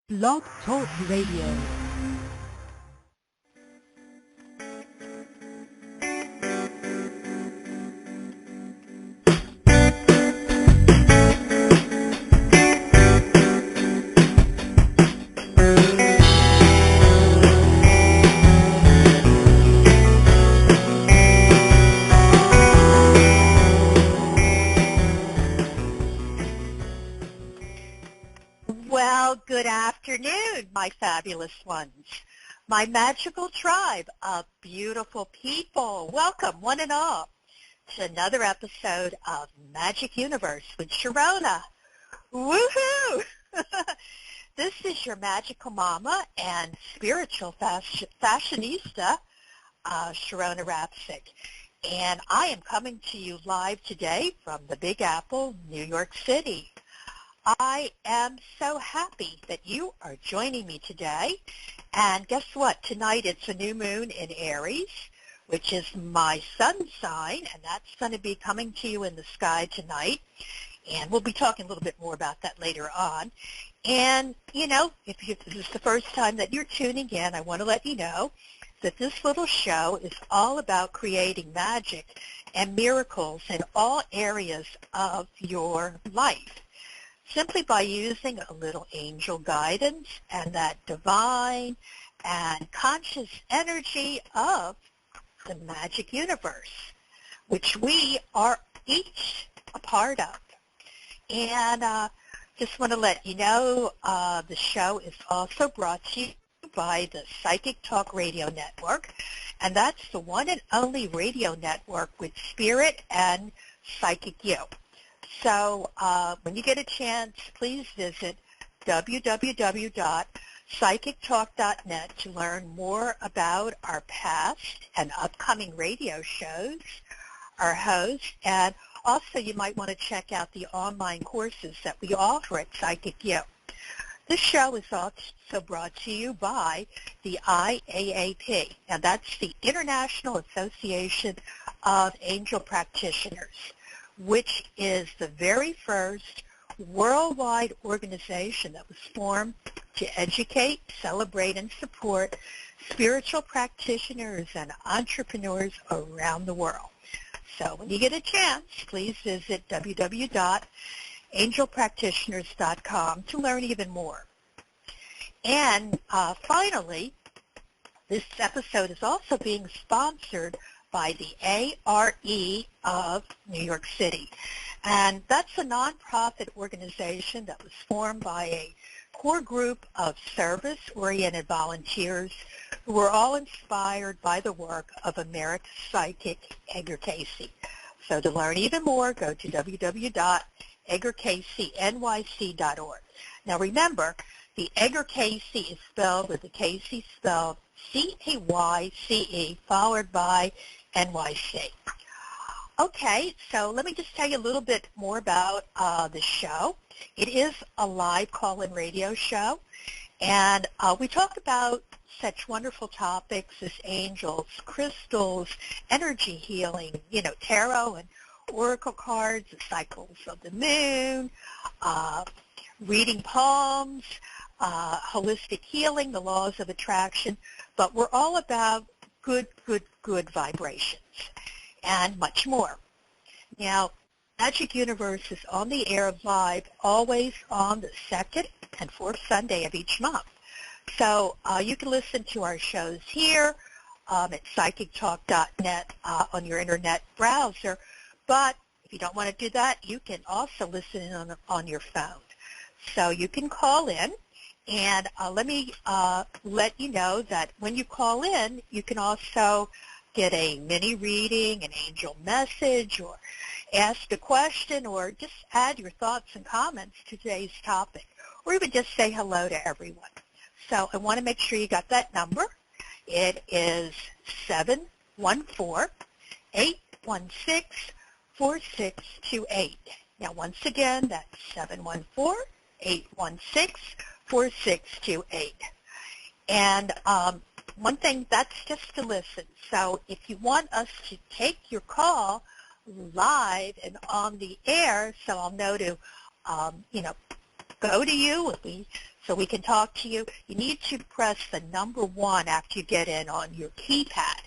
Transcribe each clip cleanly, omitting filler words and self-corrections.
Blog Talk Radio. Well, good afternoon, my fabulous ones, my magical tribe of beautiful people. Welcome, one and all, to another episode of Magic Universe with Sharonah. Woohoo! This is your magical mama and spiritual fashionista, Sharonah Rapseik. And I am coming to you live today from the Big Apple, New York City. I am so happy that you are joining me today. And guess what? Tonight it's a new moon in Aries, which is my sun sign, and that's going to be coming to you in the sky tonight. And we'll be talking a little bit more about that later on. And, you know, if this is the first time that you're tuning in, I want to let you know that this little show is all about creating magic and miracles in all areas of your life, simply by using a little angel guidance and that divine and conscious energy of the magic universe, which we are each a part of. And just want to let you know the show is also brought to you by the Psychic Talk Radio Network, and that's the one and only radio network with spirit and psychic you. So when you get a chance, please visit www.psychictalk.net to learn more about our past and upcoming radio shows, our hosts, and also you might want to check out the online courses that we offer at Psychic You. This show is also brought to you by the IAAP, and that's the International Association of Angel Practitioners, which is the very first worldwide organization that was formed to educate, celebrate, and support spiritual practitioners and entrepreneurs around the world. So when you get a chance, please visit www.angelpractitioners.com to learn even more. And finally, this episode is also being sponsored by the ARE of New York City. And that's a nonprofit organization that was formed by a core group of service-oriented volunteers who were all inspired by the work of America's psychic Edgar Cayce. So to learn even more, go to www.edgarcaycenyc.org. Now remember, the Edgar Cayce is spelled with the Cayce spelled C-A-Y-C-E followed by NYC. Okay, so let me just tell you a little bit more about the show. It is a live call-in radio show, and we talk about such wonderful topics as angels, crystals, energy healing, you know, tarot and oracle cards, the cycles of the moon, reading palms, holistic healing, the laws of attraction, but we're all about good vibrations and much more. Now, Magic Universe is on the air live always on the second and fourth Sunday of each month. So you can listen to our shows here at psychictalk.net on your internet browser. But if you don't want to do that, you can also listen in on your phone. So you can call in. And let me let you know that when you call in, you can also get a mini reading, an angel message, or ask a question, or just add your thoughts and comments to today's topic, or even just say hello to everyone. So I want to make sure you got that number. It is 714-816-4628. Now, once again, that's 714-816-4628. And one thing, that's just to listen. So if you want us to take your call live and on the air, so I'll know to, go to you. We so we can talk to you, you need to press the number 1 after you get in on your keypad.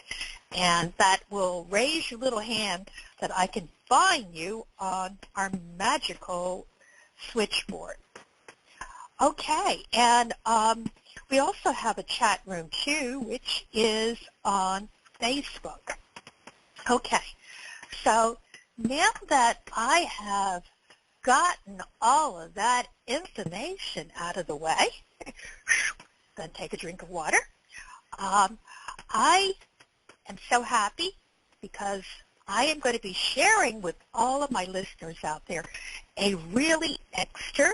And that will raise your little hand that I can find you on our magical switchboard. Okay, and we also have a chat room too, which is on Facebook. Okay, so now that I have gotten all of that information out of the way, going to take a drink of water. I am so happy because I am going to be sharing with all of my listeners out there a really extra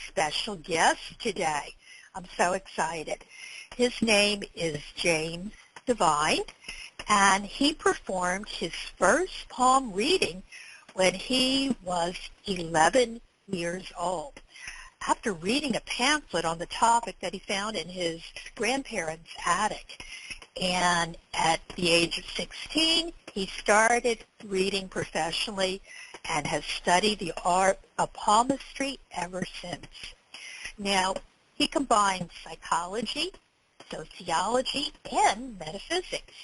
special guest today. I'm so excited. His name is James Devine, and he performed his first palm reading when he was 11 years old. After reading a pamphlet on the topic that he found in his grandparents' attic. And at the age of 16, he started reading professionally and has studied the art of palmistry ever since. Now, he combines psychology, sociology, and metaphysics.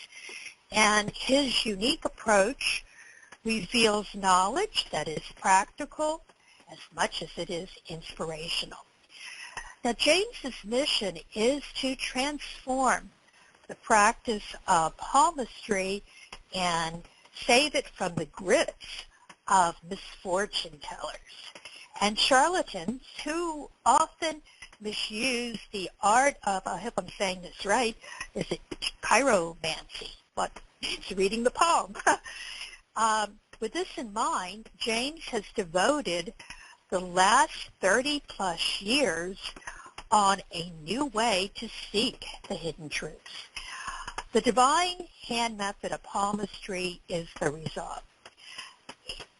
And his unique approach reveals knowledge that is practical as much as it is inspirational. Now, James's mission is to transform the practice of palmistry and save it from the grips of misfortune tellers and charlatans who often misuse the art of, I hope I'm saying this right, is it chiromancy? But it's reading the palm. With this in mind, James has devoted the last 30-plus years on a new way to seek the hidden truths. The divine hand method of palmistry is the result.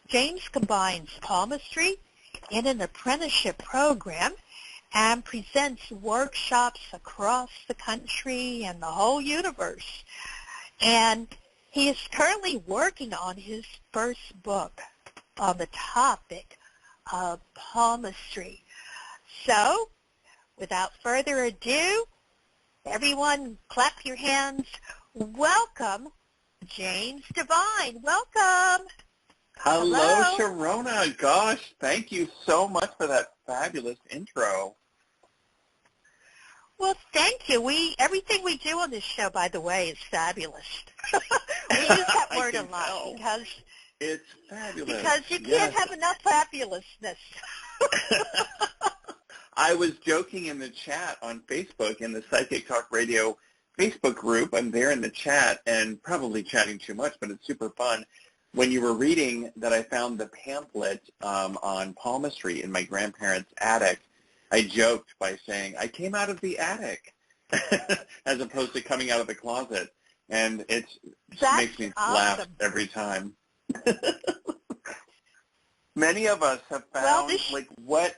James combines palmistry in an apprenticeship program and presents workshops across the country and the whole universe. And he is currently working on his first book on the topic of palmistry. So, without further ado, everyone clap your hands. Welcome, James Devine. Welcome. Hello, Sharonah. Gosh, thank you so much for that fabulous intro. Well, thank you. Everything we do on this show, by the way, is fabulous. We use that word a lot tell. because it's fabulous. Because you can't have enough fabulousness. I was joking in the chat on Facebook in the Psychic Talk Radio Facebook group. I'm there in the chat and probably chatting too much, but it's super fun. When you were reading that I found the pamphlet on palmistry in my grandparents' attic, I joked by saying, I came out of the attic, as opposed to coming out of the closet. And it makes me laugh every time. Many of us have found what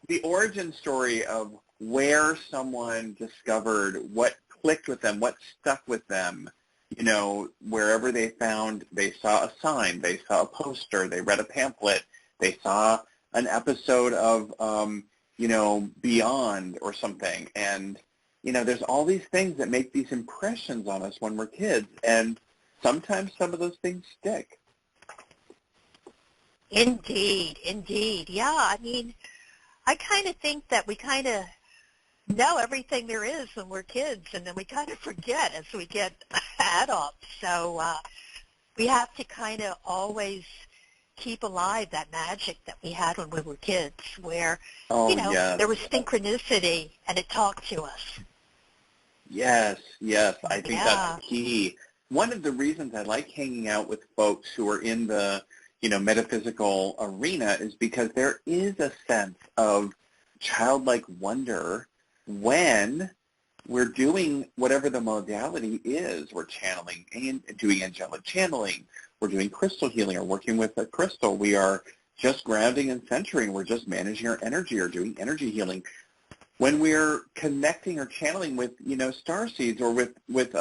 the origin story of where someone discovered what clicked with them, what stuck with them, you know, wherever they saw a sign, they saw a poster, they read a pamphlet, they saw an episode of, Beyond or something. And, there's all these things that make these impressions on us when we're kids. And sometimes some of those things stick. Indeed. Yeah, I mean, I kind of think that we kind of know everything there is when we're kids, and then we kind of forget as we get adults. So we have to kind of always keep alive that magic that we had when we were kids where, there was synchronicity and it talked to us. Yes. I think that's key. One of the reasons I like hanging out with folks who are in the, metaphysical arena is because there is a sense of childlike wonder when we're doing whatever the modality is. We're channeling and doing angelic channeling. We're doing crystal healing or working with a crystal. We are just grounding and centering. We're just managing our energy or doing energy healing. When we're connecting or channeling with, starseeds or with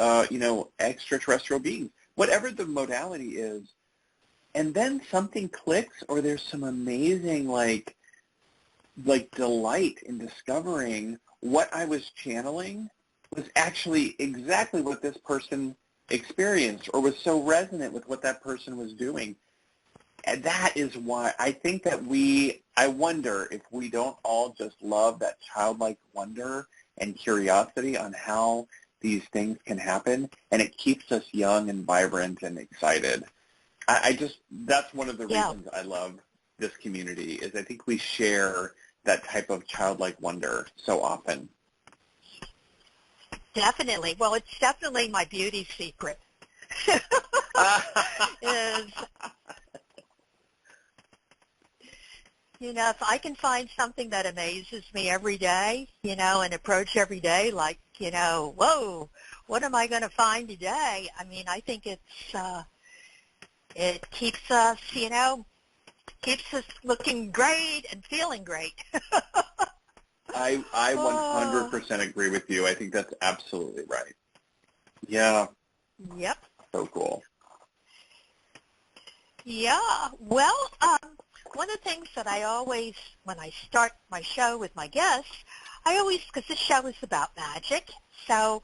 extraterrestrial beings, whatever the modality is, and then something clicks or there's some amazing, like delight in discovering what I was channeling was actually exactly what this person experienced or was so resonant with what that person was doing. And that is why I think that I wonder if we don't all just love that childlike wonder and curiosity on how these things can happen, and it keeps us young and vibrant and excited. That's one of the reasons I love this community, is I think we share that type of childlike wonder so often. Definitely. Well, it's definitely my beauty secret. Is, if I can find something that amazes me every day, and approach every day like, whoa, what am I going to find today? I mean, I think it keeps us, keeps us looking great and feeling great. I 100% agree with you. I think that's absolutely right. Yeah. Yep. So cool. Yeah. Well, one of the things that I always, when I start my show with my guests, because this show is about magic, so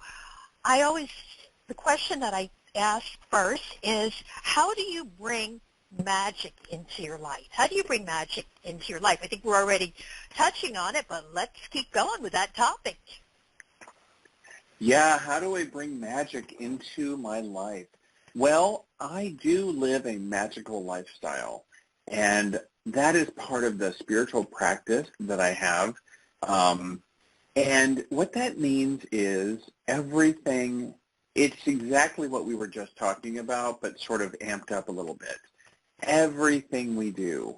the question that I ask first is, how do you bring magic into your life? How do you bring magic into your life? I think we're already touching on it, but let's keep going with that topic. Yeah, how do I bring magic into my life? Well, I do live a magical lifestyle, and that is part of the spiritual practice that I have. And what that means is everything, it's exactly what we were just talking about, but sort of amped up a little bit. Everything we do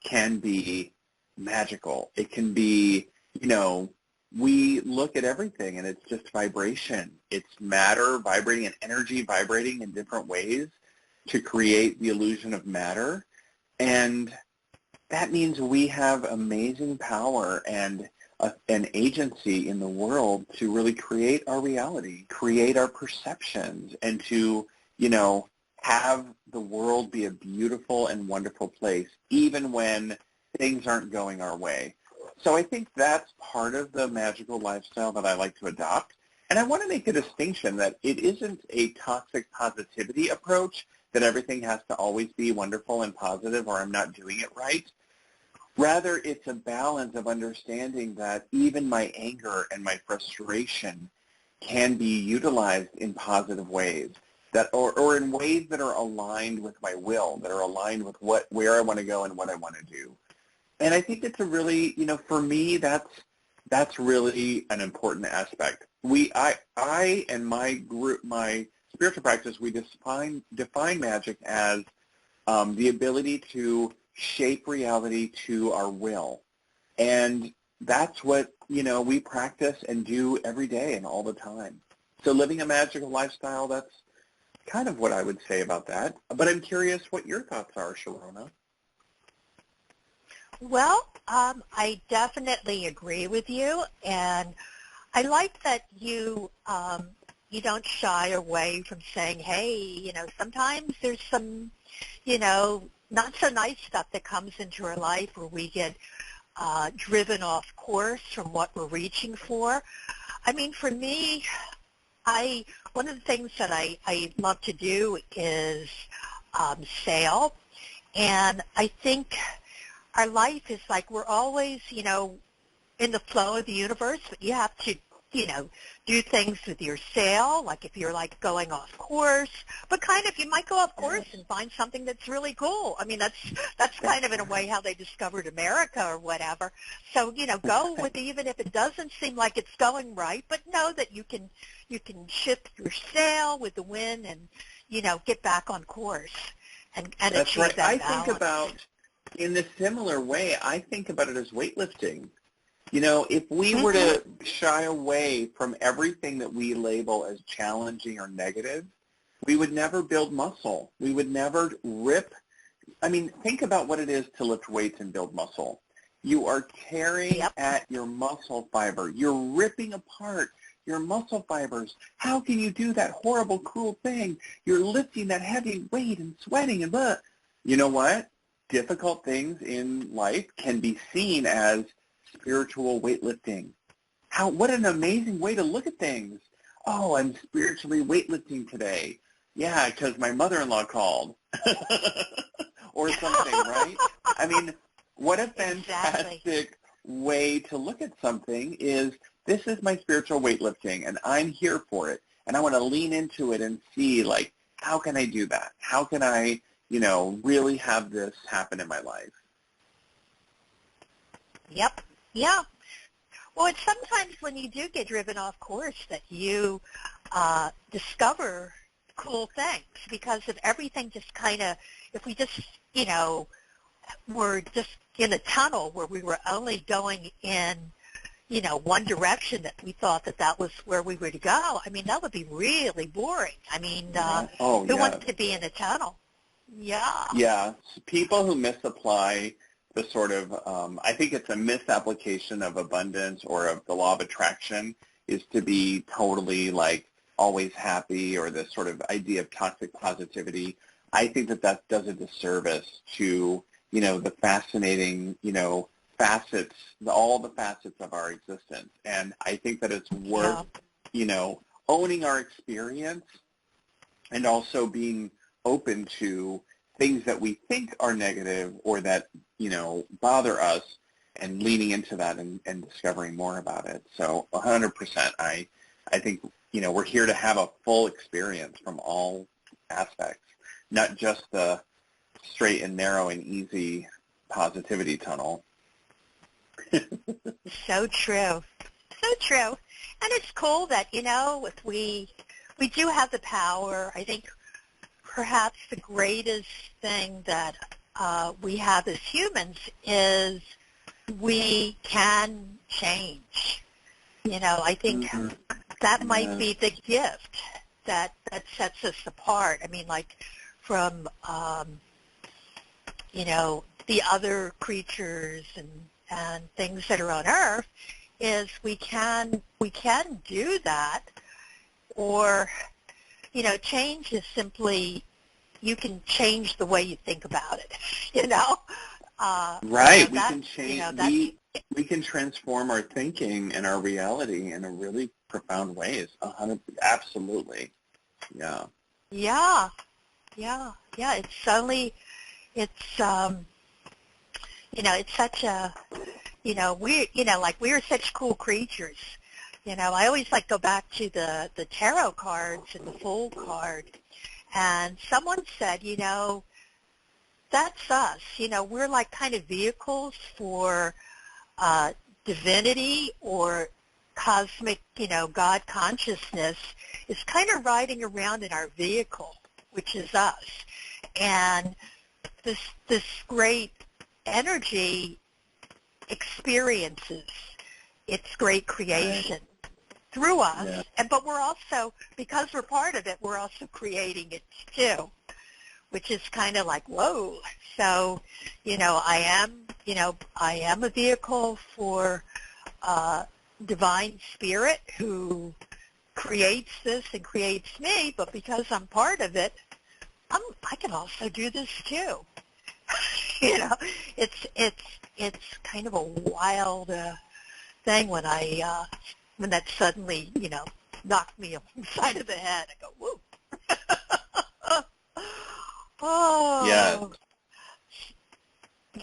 can be magical. It can be, we look at everything and it's just vibration. It's matter vibrating and energy vibrating in different ways to create the illusion of matter. And that means we have amazing power and an agency in the world to really create our reality, create our perceptions, and to, have the world be a beautiful and wonderful place, even when things aren't going our way. So I think that's part of the magical lifestyle that I like to adopt. And I want to make a distinction that it isn't a toxic positivity approach, that everything has to always be wonderful and positive or I'm not doing it right. Rather, it's a balance of understanding that even my anger and my frustration can be utilized in positive ways, or in ways that are aligned with my will, that are aligned with where I want to go and what I want to do. And I think it's a really, for me, that's really an important aspect. I and my group, my spiritual practice, we define magic as the ability to shape reality to our will. And that's what, we practice and do every day and all the time. So living a magical lifestyle, that's kind of what I would say about that. But I'm curious what your thoughts are, Sharonah. Well, I definitely agree with you, and I like that you don't shy away from saying, hey, sometimes there's some, not so nice stuff that comes into our life where we get driven off course from what we're reaching for. I mean, for me, one of the things that I love to do is sail, and I think our life is like we're always, in the flow of the universe, but you have to, do things with your sail, like if you're like going off course, but kind of you might go off course and find something that's really cool. I mean, that's kind of in a way how they discovered America or whatever. So, go with even if it doesn't seem like it's going right, but know that you can shift your sail with the wind and, get back on course and that's achieve right. that I balance. think about, in a similar way, I think about it as weightlifting. If we were to shy away from everything that we label as challenging or negative, we would never build muscle. We would never rip. I mean, think about what it is to lift weights and build muscle. You are tearing at your muscle fiber. You're ripping apart your muscle fibers. How can you do that horrible, cruel thing? You're lifting that heavy weight and sweating and blah. You know what? Difficult things in life can be seen as spiritual weightlifting. what an amazing way to look at things. Oh, I'm spiritually weightlifting today. Yeah, because my mother-in-law called. Or something, right? I mean, what a fantastic way to look at something is, this is my spiritual weightlifting, and I'm here for it. And I want to lean into it and see, like, how can I do that? How can I, really have this happen in my life? Yep. Yeah. Well, it's sometimes when you do get driven off course that you discover cool things, because if everything just kind of, if we just, were just in a tunnel where we were only going in, one direction, that we thought that was where we were to go, I mean, that would be really boring. I mean, who wants to be in a tunnel? Yeah. Yeah. People who misapply the sort of, I think it's a misapplication of abundance or of the law of attraction, is to be totally like always happy, or this sort of idea of toxic positivity. I think that does a disservice to, the fascinating, facets, all the facets of our existence. And I think that it's worth, owning our experience, and also being open to things that we think are negative or that, bother us, and leaning into that and discovering more about it. So 100%, I think, we're here to have a full experience from all aspects, not just the straight and narrow and easy positivity tunnel. So true. So true. And it's cool that, if we do have the power. I think perhaps the greatest thing that we have as humans is we can change. I think that might be the gift that sets us apart. I mean, like from, the other creatures and things that are on Earth, is we can do that. Or, change is simply, you can change the way you think about it, Right. We can change. We can transform our thinking and our reality in a really profound ways. 100%. Absolutely. Yeah. Yeah. Yeah. Yeah. It's suddenly, it's such a, we're such cool creatures. I always go back to the tarot cards and the Fool card. And someone said, that's us. We're like kind of vehicles for divinity or cosmic, God consciousness is kind of riding around in our vehicle, which is us. And this great energy experiences its great creation through us, but we're also, because we're part of it, we're also creating it too, which is kind of like, whoa. So, I am a vehicle for divine spirit who creates this and creates me, but because I'm part of it, I can also do this too. It's kind of a wild thing when when that suddenly, knocked me on the side of the head. I go, whoa. Oh.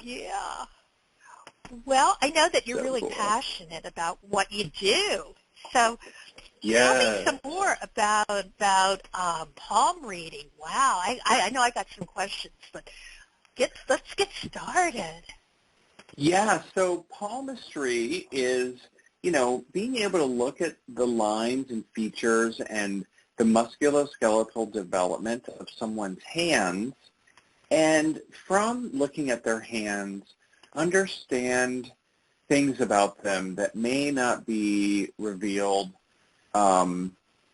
Yeah. Well, I know that you're really passionate about what you do. So tell me some more about palm reading. Wow. I know I got some questions, but let's get started. Yeah, so palmistry is, being able to look at the lines and features and the musculoskeletal development of someone's hands, and from looking at their hands, understand things about them that may not be revealed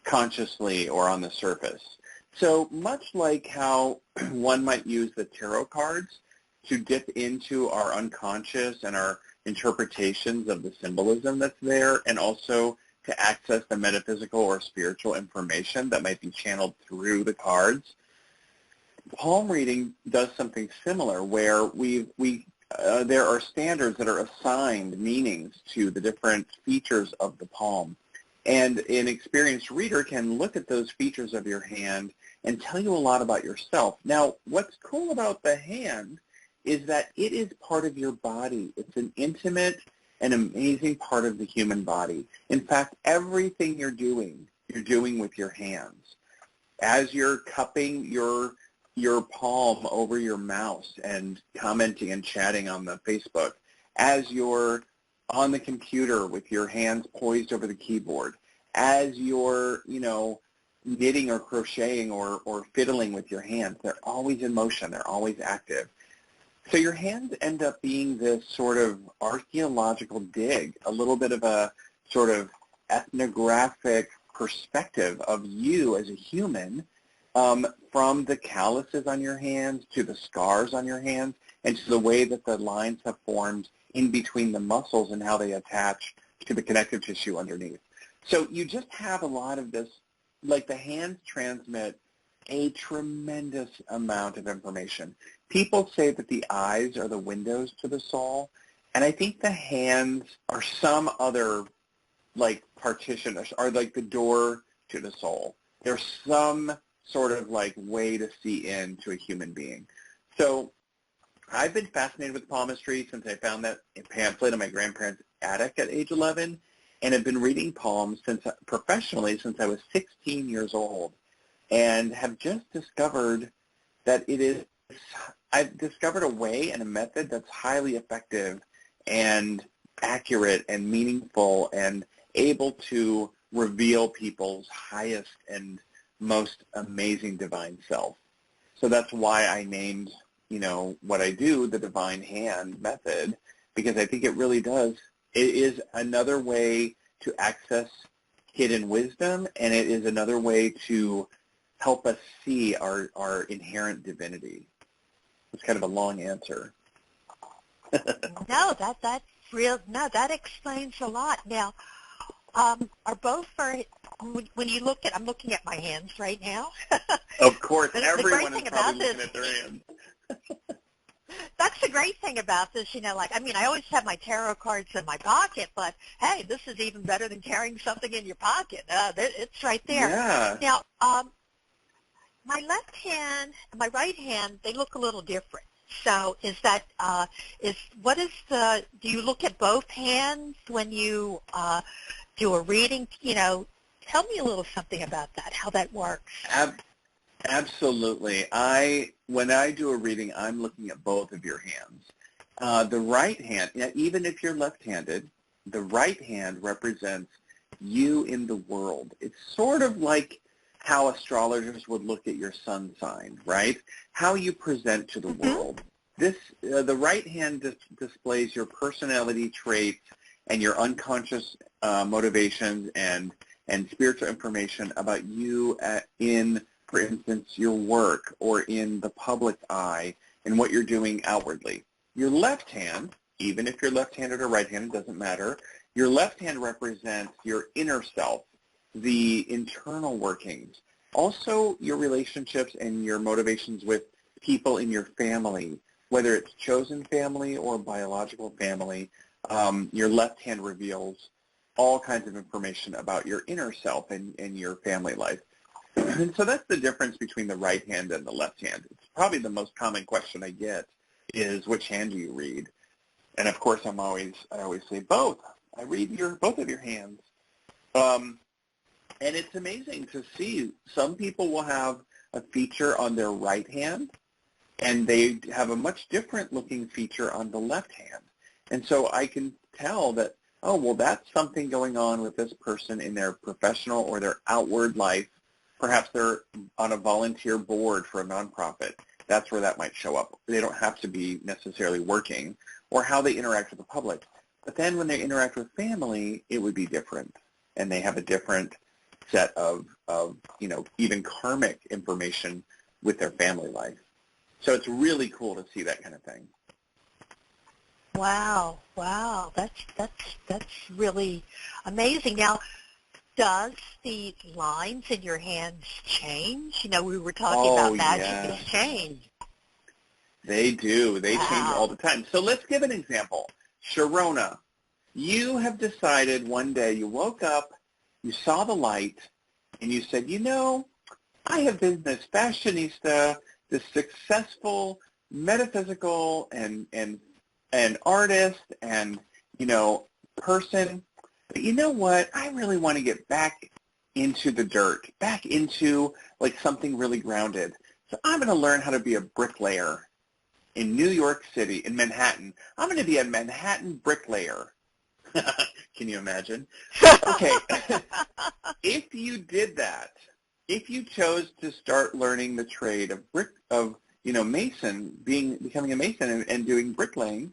consciously or on the surface. So much like how one might use the tarot cards to dip into our unconscious and our interpretations of the symbolism that's there, and also to access the metaphysical or spiritual information that might be channeled through the cards, palm reading does something similar, where we there are standards that are assigned meanings to the different features of the palm. And an experienced reader can look at those features of your hand and tell you a lot about yourself. Now, what's cool about the hand is that it is part of your body. It's an intimate and amazing part of the human body. In fact, everything you're doing with your hands. As you're cupping your palm over your mouse and commenting and chatting on the Facebook, as you're on the computer with your hands poised over the keyboard, as you're, knitting or crocheting or fiddling with your hands, they're always in motion, they're always active. So your hands end up being this sort of archaeological dig, a little bit of a sort of ethnographic perspective of you as a human, from the calluses on your hands to the scars on your hands and to the way that the lines have formed in between the muscles and how they attach to the connective tissue underneath. So you just have a lot of this, like the hands transmit a tremendous amount of information. People say that the eyes are the windows to the soul, and I think the hands are some other like partition, are like the door to the soul. There's some sort of like way to see into a human being. So I've been fascinated with palmistry since I found that pamphlet in my grandparents' attic at age 11, and have been reading palms professionally since I was 16 years old, and have just discovered that I've discovered a way and a method that's highly effective and accurate and meaningful and able to reveal people's highest and most amazing divine self. So that's why I named, what I do the Divine Hand Method, because I think it really does. It is another way to access hidden wisdom, and it is another way to help us see our inherent divinity. It's kind of a long answer. No, that's real. No, that explains a lot. Now, are both when you look at, I'm looking at my hands right now. Of course, everyone is probably looking at their hands. That's the great thing about this, I always have my tarot cards in my pocket, but hey, this is even better than carrying something in your pocket. It's right there. Yeah. Now, my left hand and my right hand, they look a little different. So do you look at both hands when you do a reading? Tell me a little something about that, how that works. Absolutely. When I do a reading, I'm looking at both of your hands. The right hand, even if you're left-handed, the right hand represents you in the world. It's sort of like how astrologers would look at your sun sign, right? How you present to the world. The right hand displays your personality traits and your unconscious motivations and spiritual information about you in, for instance, your work or in the public eye and what you're doing outwardly. Your left hand, even if you're left-handed or right-handed, doesn't matter, your left hand represents your inner self, the internal workings, also your relationships and your motivations with people in your family, whether it's chosen family or biological family. Your left hand reveals all kinds of information about your inner self and your family life. And so that's the difference between the right hand and the left hand. It's probably the most common question I get is, which hand do you read? And of course, I always say both. I read both of your hands. And it's amazing to see. Some people will have a feature on their right hand, and they have a much different looking feature on the left hand. And so I can tell that, oh, well, that's something going on with this person in their professional or their outward life. Perhaps they're on a volunteer board for a nonprofit. That's where that might show up. They don't have to be necessarily working, or how they interact with the public. But then when they interact with family, it would be different, and they have a different set of even karmic information with their family life. So it's really cool to see that kind of thing. Wow, that's really amazing. Now, does the lines in your hands change? We were talking about magic has changed. They do. They change all Wow. the time. So let's give an example. Sharonah, you have decided one day you woke up, you saw the light, and you said, you know, I have been this fashionista, this successful metaphysical and artist and, you know, person. But you know what? I really want to get back into the dirt, back into like something really grounded. So I'm going to learn how to be a bricklayer in New York City, in Manhattan. I'm going to be a Manhattan bricklayer. Can you imagine? Okay. If you did that, if you chose to start learning the trade of becoming a mason and doing bricklaying,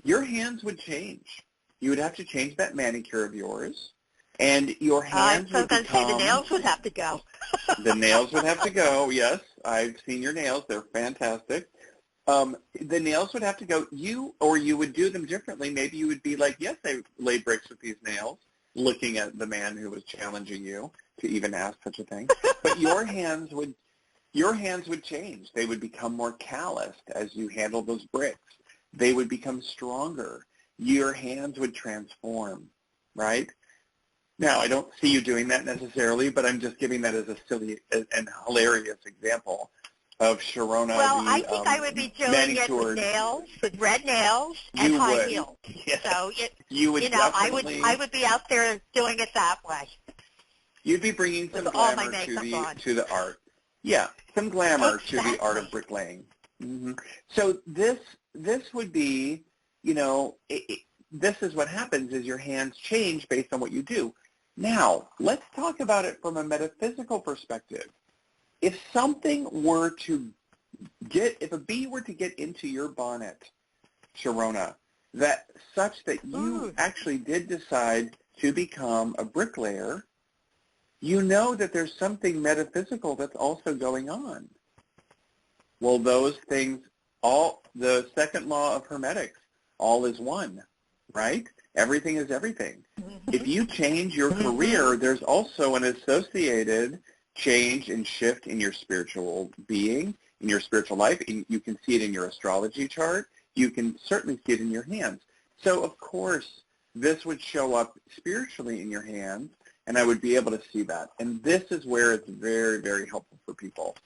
your hands would change. You would have to change that manicure of yours, and your hands I was would going to say the become... nails would have to go. The nails would have to go, yes. I've seen your nails. They're fantastic. The nails would have to go. You would do them differently. Maybe you would be like, yes, I lay bricks with these nails, looking at the man who was challenging you to even ask such a thing. But your hands would change. They would become more calloused as you handled those bricks. They would become stronger. Your hands would transform, right? Now, I don't see you doing that necessarily, but I'm just giving that as a silly and hilarious example of Sharonah, Well, the I think I would be doing it with manicured. nails, with red nails and You high would. heels. Yes. So You would definitely. I would be out there doing it that way You'd be bringing with some all my glamour makeup on. to the art. Yeah, some glamour to the art of Exactly. bricklaying. Mm-hmm. So this would be, this is what happens is your hands change based on what you do. Now, let's talk about it from a metaphysical perspective. If something were to if a bee were to get into your bonnet, Sharonah, such that you actually did decide to become a bricklayer, you know that there's something metaphysical that's also going on. Well, those things, the second law of hermetics, all is one, right? Everything is everything. If you change your career, there's also an associated change and shift in your spiritual being, in your spiritual life. You can see it in your astrology chart. You can certainly see it in your hands. So, of course, this would show up spiritually in your hands, and I would be able to see that. And this is where it's very, very helpful for people.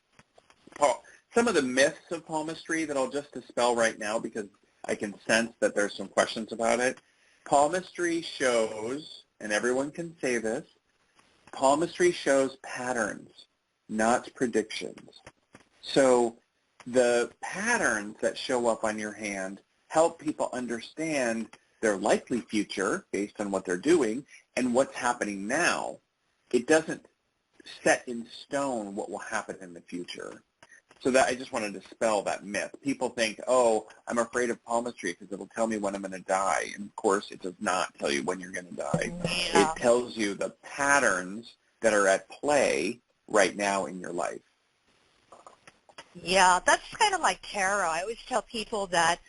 Some of the myths of palmistry that I'll just dispel right now because I can sense that there's some questions about it. Palmistry shows, and everyone can say this, palmistry shows patterns, not predictions. So the patterns that show up on your hand help people understand their likely future based on what they're doing and what's happening now. It doesn't set in stone what will happen in the future. So that I just want to dispel that myth. People think, oh, I'm afraid of palmistry because it'll tell me when I'm going to die. And, of course, it does not tell you when you're going to die. Yeah. It tells you the patterns that are at play right now in your life. Yeah, that's kind of like tarot. I always tell people that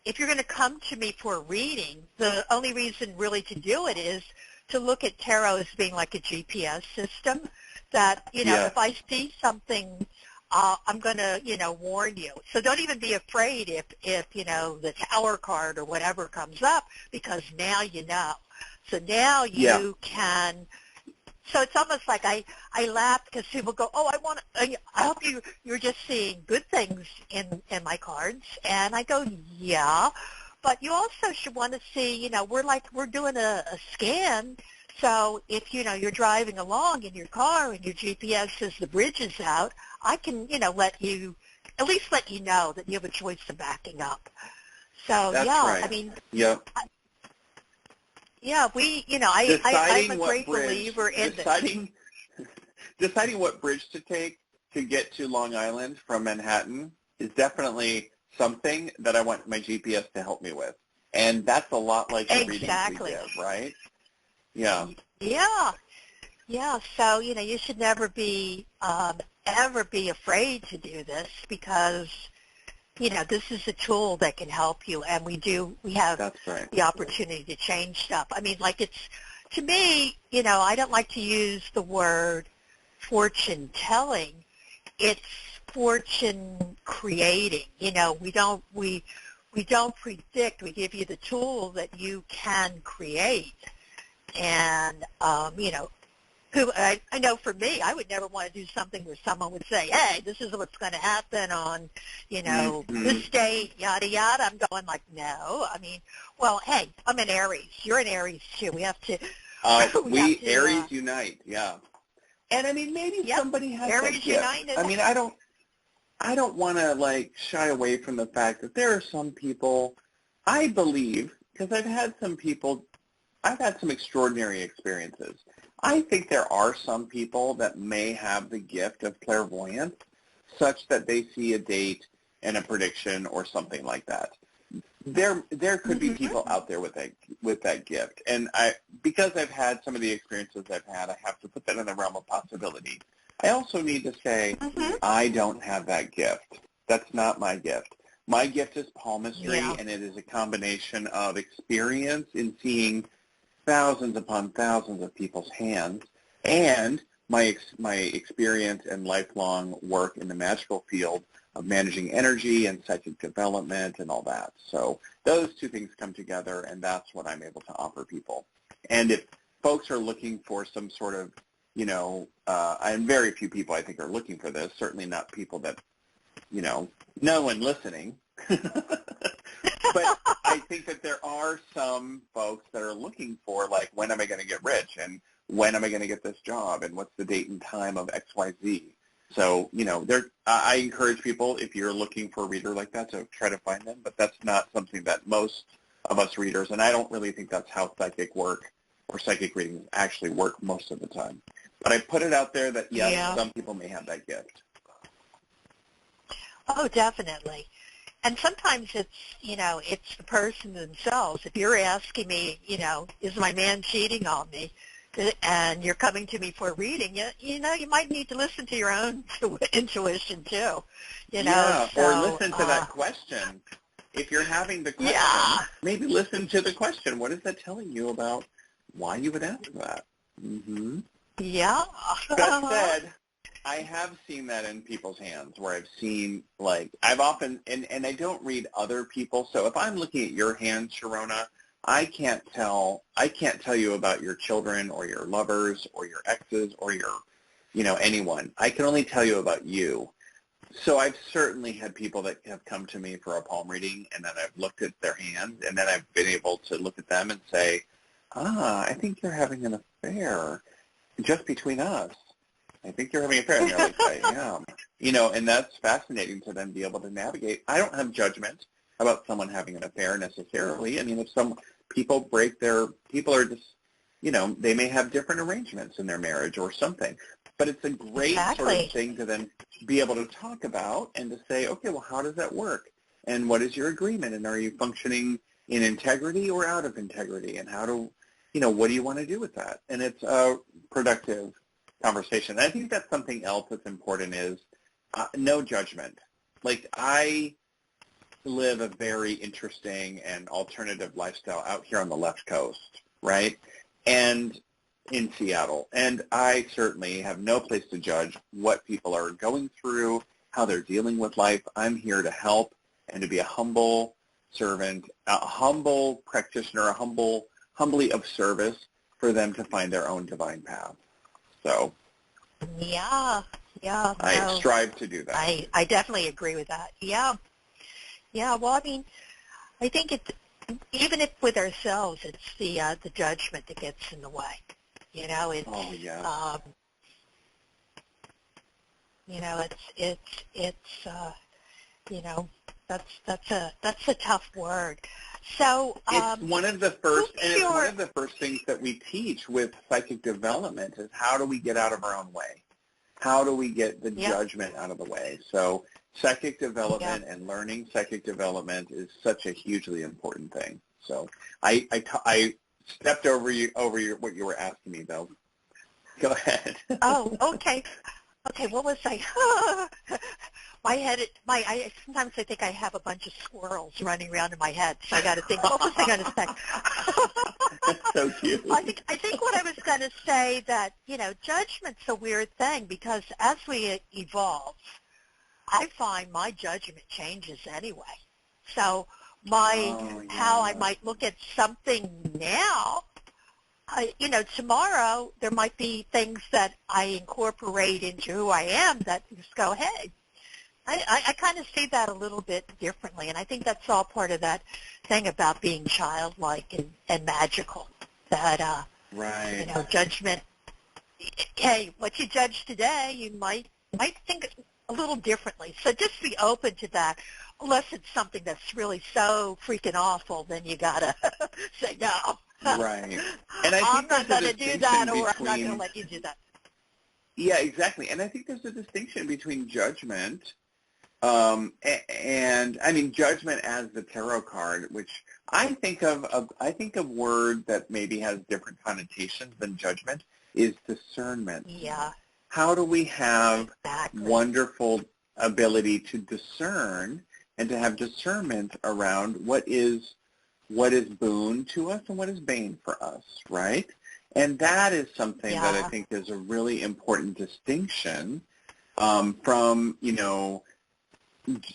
if you're going to come to me for a reading, the only reason really to do it is to look at tarot as being like a GPS system that, if I see something, I'm going to, warn you. So don't even be afraid if the Tower card or whatever comes up because now you know. So now you can... So it's almost like I laugh because people go, oh, I hope you're just seeing good things in my cards. And I go, yeah, but you also should want to see, we're doing a scan. So if, you're driving along in your car and your GPS says the bridge is out, I can, let you know that you have a choice of backing up. So, That's right. I mean, yeah. Yeah, I'm a great believer in this. Deciding what bridge to take to get to Long Island from Manhattan is definitely something that I want my GPS to help me with. And that's a lot like the readings we give, right? Yeah. Yeah. Yeah, so, you should never be, ever be afraid to do this because, this is a tool that can help you, and we have the opportunity to change stuff. I mean, to me, I don't like to use the word fortune telling. It's fortune creating. You know, we don't predict. We give you the tool that you can create. And, you know, I know for me, I would never want to do something where someone would say, hey, this is what's going to happen on, you know, this date, yada, yada. I'm going like, no. I mean, well, hey, I'm an Aries. You're an Aries, too. We have to. Aries unite, yeah. And, I mean, maybe somebody has Aries that gift. united. I mean, I don't want to, like, shy away from the fact that there are some people, I believe, because I've had some extraordinary experiences. I think there are some people that may have the gift of clairvoyance such that they see a date and a prediction or something like that. There could be people out there with that gift. And because I've had some of the experiences I've had, I have to put that in the realm of possibility. I also need to say I don't have that gift. That's not my gift. My gift is palmistry, and it is a combination of experience in seeing thousands upon thousands of people's hands, and my experience and lifelong work in the magical field of managing energy and psychic development and all that. So those two things come together, and that's what I'm able to offer people. And if folks are looking for some sort of, you know, and very few people I think are looking for this, certainly not people that, you know, no one listening. But I think that there are some folks that are looking for, like, when am I going to get rich, and when am I going to get this job, and what's the date and time of XYZ. So, you know, I encourage people, if you're looking for a reader like that, to try to find them, but that's not something that most of us readers, and I don't really think that's how psychic work or psychic readings actually work most of the time. But I put it out there that, yes, some people may have that gift. Oh, definitely. And sometimes it's, you know, it's the person themselves. If you're asking me, you know, is my man cheating on me, and you're coming to me for a reading, you know, you might need to listen to your own intuition too. You know, yeah, or listen to that question. If you're having the question, maybe listen to the question. What is that telling you about why you would ask that? Yeah. That said, I have seen that in people's hands, where I've seen, like, I've often, and I don't read other people, so if I'm looking at your hand, Sharonah, I can't tell you about your children or your lovers or your exes or your, you know, anyone. I can only tell you about you. So I've certainly had people that have come to me for a palm reading, and then I've looked at their hands, and then I've been able to look at them and say, I think you're having an affair just between us. I think you're having an affair. And they're like, I am. You know, and that's fascinating to them be able to navigate. I don't have judgment about someone having an affair necessarily. I mean, if some people people are just, you know, they may have different arrangements in their marriage or something. But it's a great sort of thing to then be able to talk about and to say, okay, well, how does that work? And what is your agreement? And are you functioning in integrity or out of integrity? And how do, you know, what do you want to do with that? And it's a productive conversation. I think that's something else that's important is no judgment. Like, I live a very interesting and alternative lifestyle out here on the left coast, right? And in Seattle. And I certainly have no place to judge what people are going through, how they're dealing with life. I'm here to help and to be a humble servant, a humble practitioner, humbly of service for them to find their own divine path. So I strive to do that. I definitely agree with that. Yeah. Well, I mean, I think it's, even if with ourselves, it's the judgment that gets in the way. You know, it's you know, it's you know, that's a tough word. So it's one of the first, and it's one of the first things that we teach with psychic development is how do we get out of our own way? How do we get the judgment out of the way? So psychic development and learning psychic development is such a hugely important thing. So I stepped over what you were asking me, though. Go ahead. Oh, okay. Okay, what was I? My head. Sometimes I think I have a bunch of squirrels running around in my head, so I got to think. What was I going to say? That's so cute. I think what I was going to say that, you know, judgment's a weird thing because as we evolve, I find my judgment changes anyway. So how I might look at something now, tomorrow there might be things that I incorporate into who I am that just go, hey, I kind of see that a little bit differently, and I think that's all part of that thing about being childlike and magical, that, judgment, hey, what you judge today, you might think a little differently. So just be open to that. Unless it's something that's really so freaking awful, then you got to say no. Right. And I think I'm not going to do that, or I'm not going to let you do that. Yeah, exactly. And I think there's a distinction between judgment and I mean judgment as the tarot card, which I think of word that maybe has different connotations than judgment, is discernment. Yeah. How do we have wonderful ability to discern and to have discernment around what is boon to us and what is bane for us, right? And that is something that I think is a really important distinction from,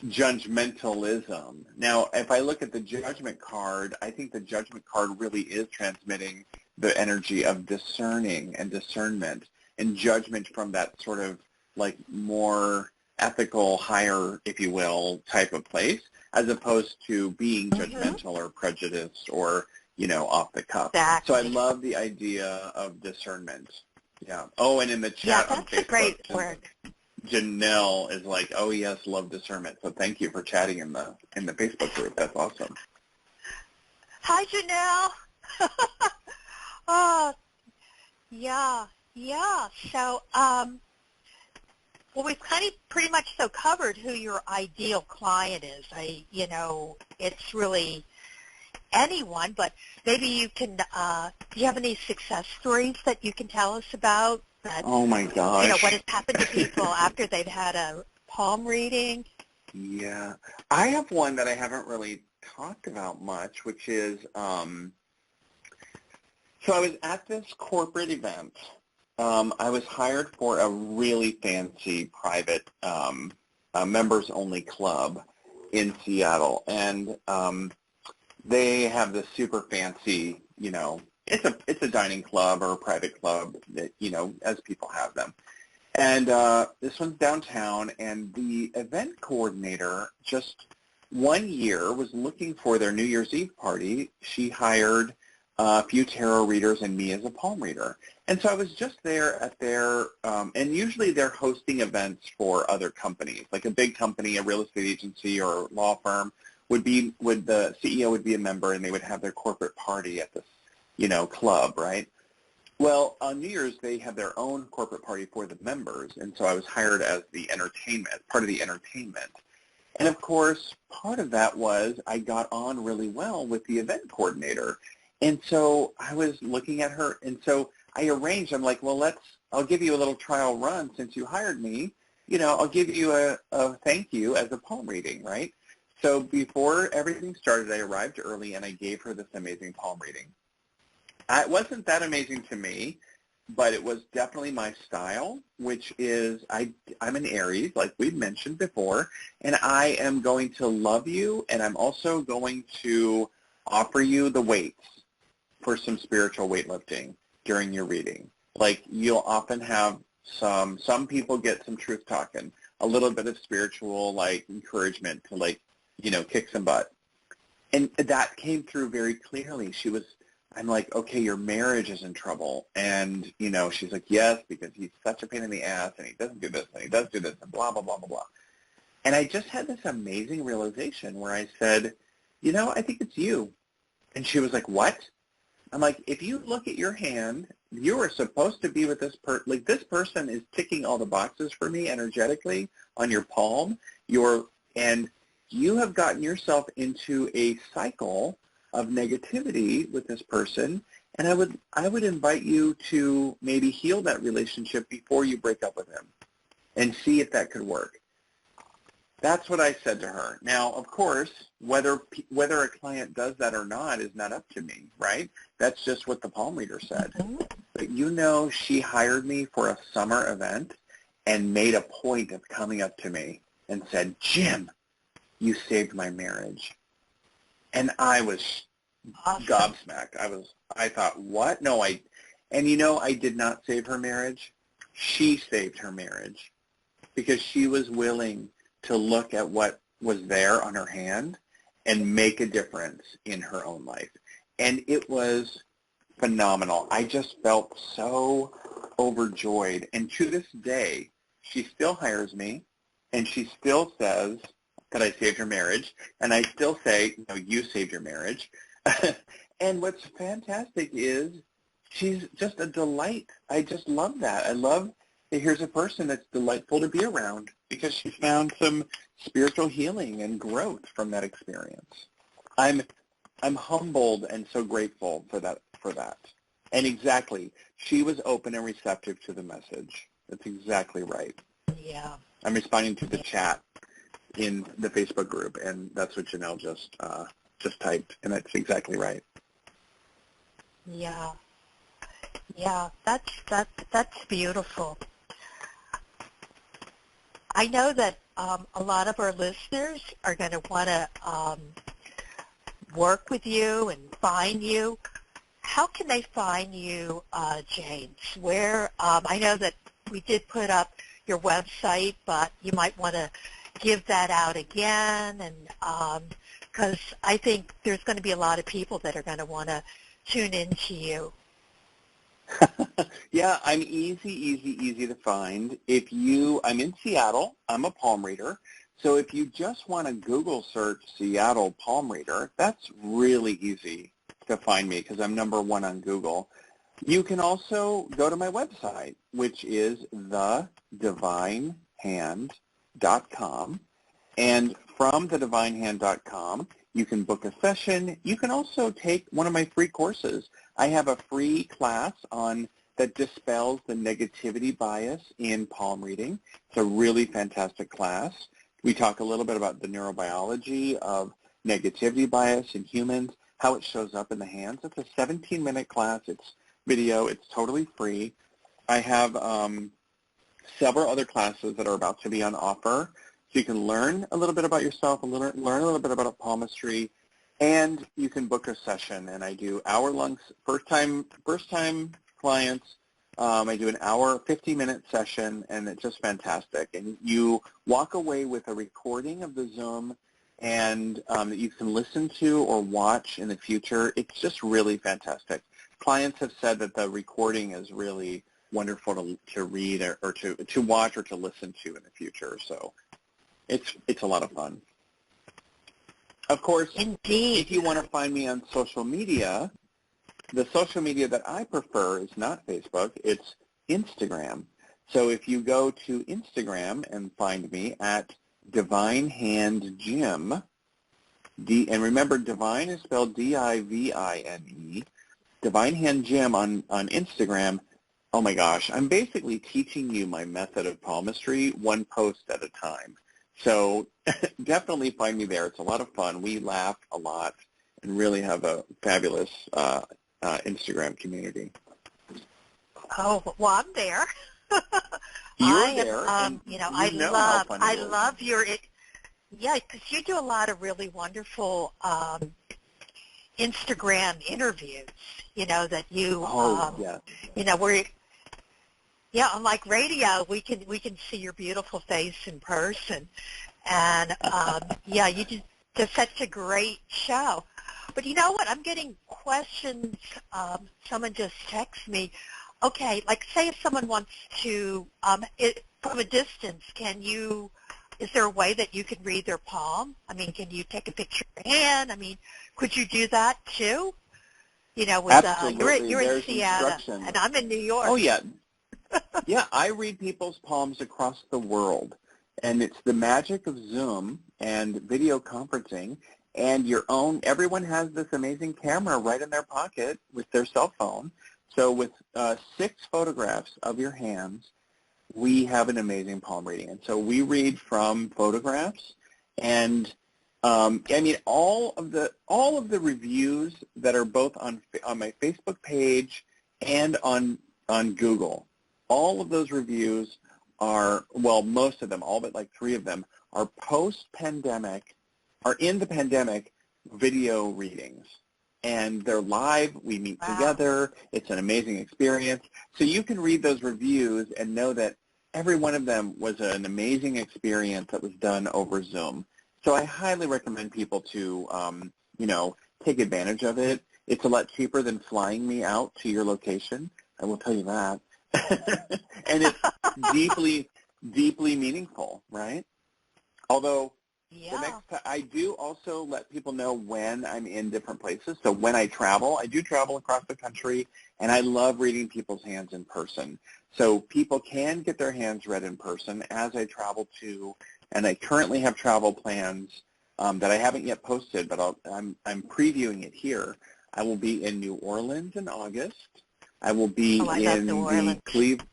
judgmentalism. Now, if I look at the judgment card, I think the judgment card really is transmitting the energy of discerning and discernment and judgment from that sort of like more ethical, higher, if you will, type of place, as opposed to being judgmental or prejudiced or, off the cuff. Exactly. So I love the idea of discernment. Yeah. Oh, and in the chat on Facebook, that's a great word. Janelle is like, oh yes, love discernment. So thank you for chatting in the Facebook group. That's awesome. Hi, Janelle. Oh, yeah. So, well, we've kind of pretty much covered who your ideal client is. It's really anyone, but maybe you can, do you have any success stories that you can tell us about? That, oh my gosh. What has happened to people after they've had a palm reading? Yeah. I have one that I haven't really talked about much, which is, so I was at this corporate event. I was hired for a really fancy private members-only club in Seattle, and they have this super fancy, it's a dining club or a private club that, as people have them. And this one's downtown, and the event coordinator just one year was looking for their New Year's Eve party. She hired a few tarot readers and me as a palm reader. And so I was just there at their, and usually they're hosting events for other companies, like a big company, a real estate agency or law firm the CEO would be a member, and they would have their corporate party at this, club, right? Well, on New Year's, they have their own corporate party for the members, and so I was hired as part of the entertainment. And of course, part of that was I got on really well with the event coordinator. And so I was looking at her, and so I arranged, I'm like, well, I'll give you a little trial run since you hired me. I'll give you a thank you as a palm reading, right? So before everything started, I arrived early, and I gave her this amazing palm reading. It wasn't that amazing to me, but it was definitely my style, which is I'm an Aries, like we've mentioned before, and I am going to love you, and I'm also going to offer you the weights for some spiritual weightlifting during your reading. Like you'll often have some people get some truth talking, a little bit of spiritual like encouragement to kick some butt. And that came through very clearly. I'm like, okay, your marriage is in trouble. And, she's like, yes, because he's such a pain in the ass, and he doesn't do this, and he does do this, and blah, blah, blah, blah, blah. And I just had this amazing realization where I said, I think it's you. And she was like, what? I'm like, if you look at your hand, you are supposed to be with this person. Like, this person is ticking all the boxes for me energetically on your palm. And you have gotten yourself into a cycle of negativity with this person, and I would invite you to maybe heal that relationship before you break up with him and see if that could work. That's what I said to her. Now, of course, whether a client does that or not is not up to me, right? That's just what the palm reader said. But she hired me for a summer event and made a point of coming up to me and said, Jim, you saved my marriage. And I was Awesome. gobsmacked. I thought, what? No, and you know, I did not save her marriage. She saved her marriage because she was willing to look at what was there on her hand and make a difference in her own life. And it was phenomenal. I just felt so overjoyed. And to this day, she still hires me, and she still says that I saved her marriage. And I still say, no, you saved your marriage. And what's fantastic is she's just a delight. I just love that. I love that here's a person that's delightful to be around because she found some spiritual healing and growth from that experience. I'm humbled and so grateful for that. And exactly, she was open and receptive to the message. That's exactly right. Yeah. I'm responding to the chat in the Facebook group, and that's what Janelle just typed, and that's exactly right. Yeah. Yeah, that's beautiful. I know that a lot of our listeners are going to want to work with you and find you. How can they find you, James? Where I know that we did put up your website, but you might want to give that out again, and because I think there's going to be a lot of people that are going to want to tune into you. Yeah, I'm easy to find. I'm in Seattle. I'm a palm reader. So if you just want to Google search Seattle palm reader, that's really easy to find me because I'm #1 on Google. You can also go to my website, which is thedivinehand.com. And from thedivinehand.com, you can book a session. You can also take one of my free courses. I have a free class that dispels the negativity bias in palm reading. It's a really fantastic class. We talk a little bit about the neurobiology of negativity bias in humans, how it shows up in the hands. It's a 17-minute class. It's video. It's totally free. I have several other classes that are about to be on offer. So you can learn a little bit about yourself, learn a little bit about palmistry, and you can book a session. And I do hour-long, first-time clients. I do an hour, 50-minute session, and it's just fantastic. And you walk away with a recording of the Zoom and that you can listen to or watch in the future. It's just really fantastic. Clients have said that the recording is really wonderful to read or to watch or to listen to in the future. So it's a lot of fun. Of course, Indeed. If you want to find me on social media, the social media that I prefer is not Facebook, it's Instagram. So if you go to Instagram and find me at Divine Hand Jim, and remember Divine is spelled D-I-V-I-N-E, Divine Hand Jim on Instagram, oh my gosh, I'm basically teaching you my method of palmistry one post at a time. So definitely find me there. It's a lot of fun. We laugh a lot and really have a fabulous Instagram community. Oh, well, I'm there. You're there. I love your, because you do a lot of really wonderful Instagram interviews, that you, where, unlike radio, we can see your beautiful face in person. And, you do such a great show. But you know what? I'm getting questions. Someone just texted me. Okay, like say if someone wants to, from a distance, is there a way that you can read their palm? I mean, can you take a picture of your hand? I mean, could you do that too? Absolutely. You're in Seattle, and I'm in New York. Oh, yeah. Yeah, I read people's palms across the world, and it's the magic of Zoom and video conferencing and everyone has this amazing camera right in their pocket with their cell phone. So with 6 photographs of your hands, we have an amazing palm reading. And so we read from photographs, and all of the reviews that are both on my Facebook page and on Google, all of those reviews are, well, most of them, all but like 3 of them, are post-pandemic, are in the pandemic video readings. And they're live. We meet together. It's an amazing experience. So you can read those reviews and know that every one of them was an amazing experience that was done over Zoom. So I highly recommend people to, take advantage of it. It's a lot cheaper than flying me out to your location. I will tell you that. And it's deeply, deeply meaningful, right? Although the next time, I do also let people know when I'm in different places. So when I travel, I do travel across the country, and I love reading people's hands in person. So people can get their hands read in person as I travel to, and I currently have travel plans that I haven't yet posted, but I'm previewing it here. I will be in New Orleans in August. I will be in the Cleveland.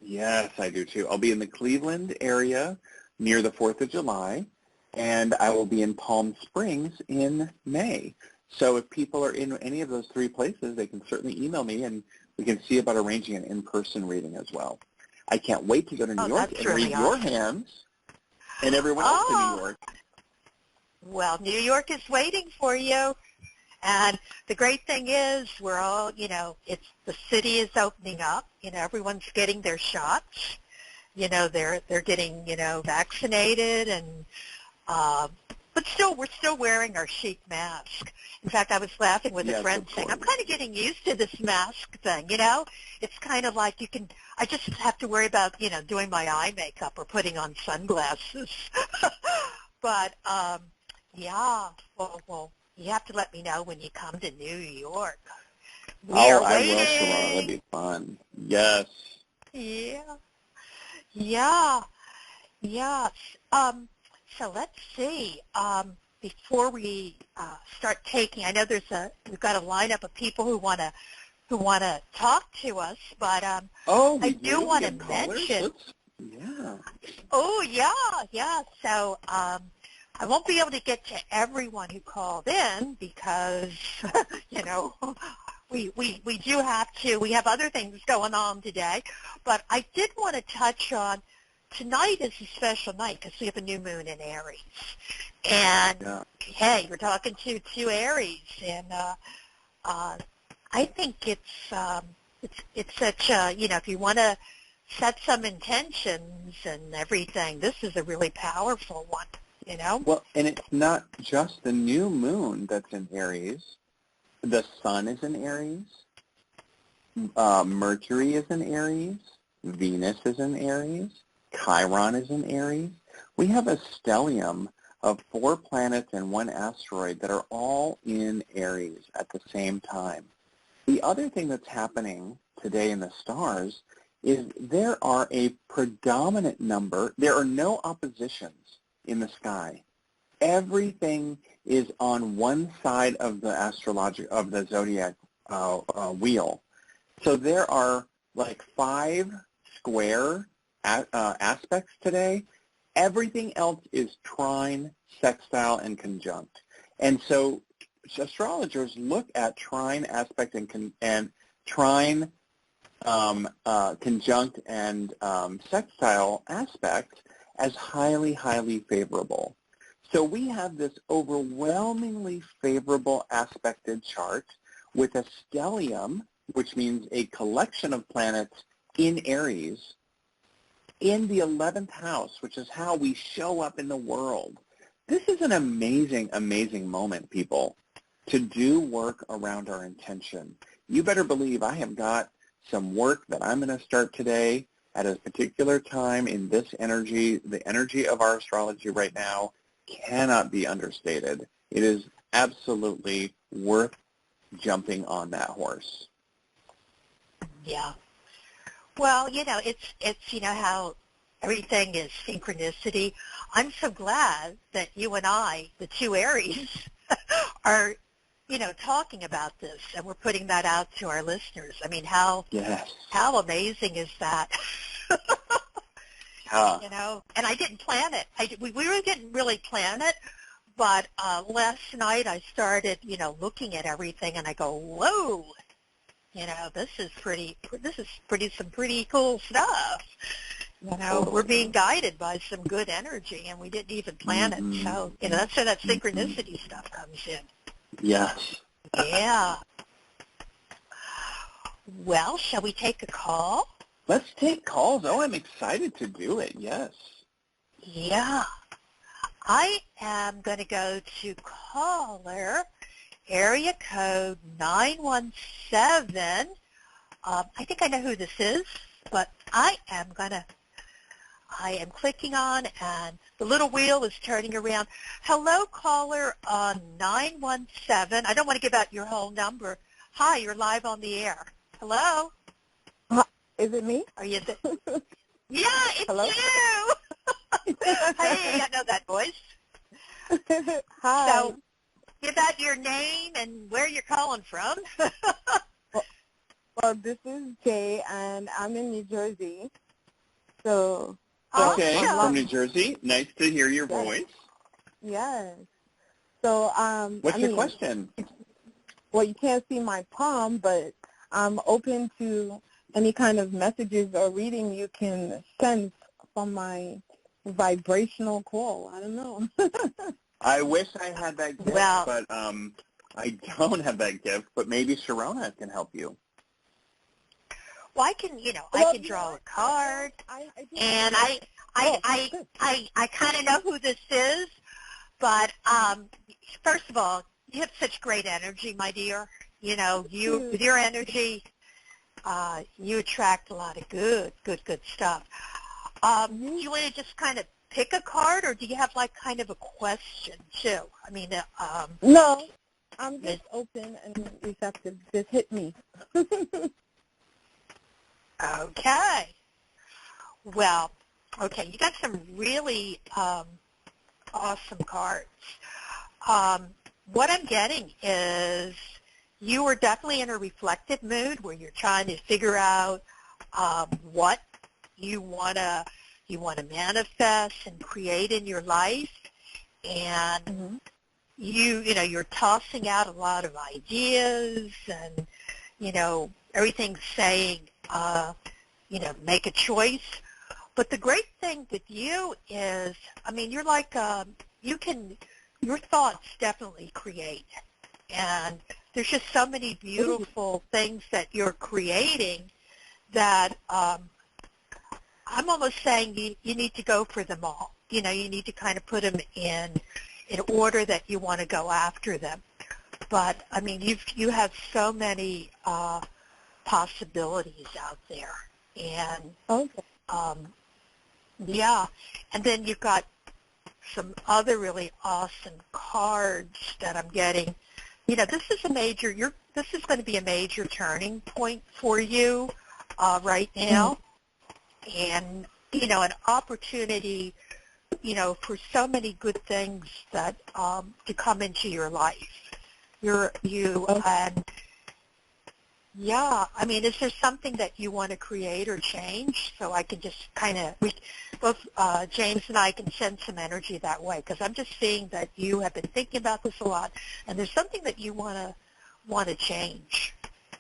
Yes, I do too. I'll be in the Cleveland area near the 4th of July, and I will be in Palm Springs in May. So if people are in any of those 3 places, they can certainly email me, and we can see about arranging an in-person reading as well. I can't wait to go to New York and read your hands and everyone else in New York. Well, New York is waiting for you. And the great thing is we're all, it's the city is opening up. Everyone's getting their shots. They're getting, vaccinated, and but still, we're still wearing our sheet mask. In fact, I was laughing with a friend saying, I'm kind of getting used to this mask thing, It's kind of like I just have to worry about, doing my eye makeup or putting on sunglasses. But, well, you have to let me know when you come to New York. I will, Sharonah. That'd be fun. Yes. Yeah. So let's see. Before we start taking, I know we've got a lineup of people who want to talk to us, but I do want to mention. Oh yeah. So I won't be able to get to everyone who called in because we do have to. We have other things going on today, but I did want to touch on. Tonight is a special night because we have a new moon in Aries. And, hey, we're talking to 2 Aries. And I think it's such a, if you want to set some intentions and everything, this is a really powerful one, Well, and it's not just the new moon that's in Aries. The sun is in Aries. Mercury is in Aries. Venus is in Aries. Chiron is in Aries. We have a stellium of 4 planets and 1 asteroid that are all in Aries at the same time. The other thing that's happening today in the stars is there are a predominant number, there are no oppositions in the sky. Everything is on one side of the zodiac wheel. So there are like 5 square aspects today. Everything else is trine, sextile, and conjunct. And so astrologers look at trine aspect and trine, conjunct, and sextile aspects as highly, highly favorable. So we have this overwhelmingly favorable aspected chart with a stellium, which means a collection of planets in Aries, in the 11th house, which is how we show up in the world. This is an amazing, amazing moment, people, to do work around our intention. You better believe I have got some work that I'm going to start today at a particular time in this energy. The energy of our astrology right now cannot be understated. It is absolutely worth jumping on that horse. Yeah. Well, it's how everything is synchronicity. I'm so glad that you and I, the 2 Aries, are, talking about this, and we're putting that out to our listeners. I mean, how amazing is that? And I didn't plan it. We really didn't really plan it, but last night I started, looking at everything, and I go, whoa. This is some pretty cool stuff, we're being guided by some good energy, and we didn't even plan it. So, that's where that synchronicity stuff comes in. Yes. Yeah. Well, shall we take a call? Let's take calls. Oh, I'm excited to do it. Yes. Yeah. I am going to go to caller area code 917. I think I know who this is, but I am clicking on, and the little wheel is turning around. Hello, caller 917. I don't want to give out your whole number. Hi, you're live on the air. Hello? Is it me? Are you there? Yeah, it's Hello? you. Hey, I know that voice. Hi. So, give out your name and where you're calling from. Well, this is Jay, and I'm in New Jersey. So. Okay, Awesome. from New Jersey. Nice to hear your voice. Yes. So, What's your question? Well, you can't see my palm, but I'm open to any kind of messages or reading you can sense from my vibrational call. I don't know. I wish I had that gift, but I don't have that gift. But maybe Sharonah can help you. Well, I can draw a card, and I kind of know who this is. But first of all, you have such great energy, my dear. With your energy, you attract a lot of good stuff. Do you want to just kind of pick a card, or do you have like kind of a question too? I mean, no, I'm just open and receptive. Just hit me. Okay. Well, okay, you got some really awesome cards. What I'm getting is you are definitely in a reflective mood where you're trying to figure out what you want to manifest and create in your life, and you're tossing out a lot of ideas, and everything's saying make a choice. But the great thing with you is, I mean, you're like your thoughts definitely create, and there's just so many beautiful things that you're creating that I'm almost saying you need to go for them all. You need to kind of put them in order that you want to go after them. But I mean, you have so many possibilities out there, and and then you've got some other really awesome cards that I'm getting. This is going to be a major turning point for you right now, and an opportunity for so many good things that to come into your life. I mean, is there something that you want to create or change? So I can just kind of, both James and I can send some energy that way, because I'm just seeing that you have been thinking about this a lot, and there's something that you want to change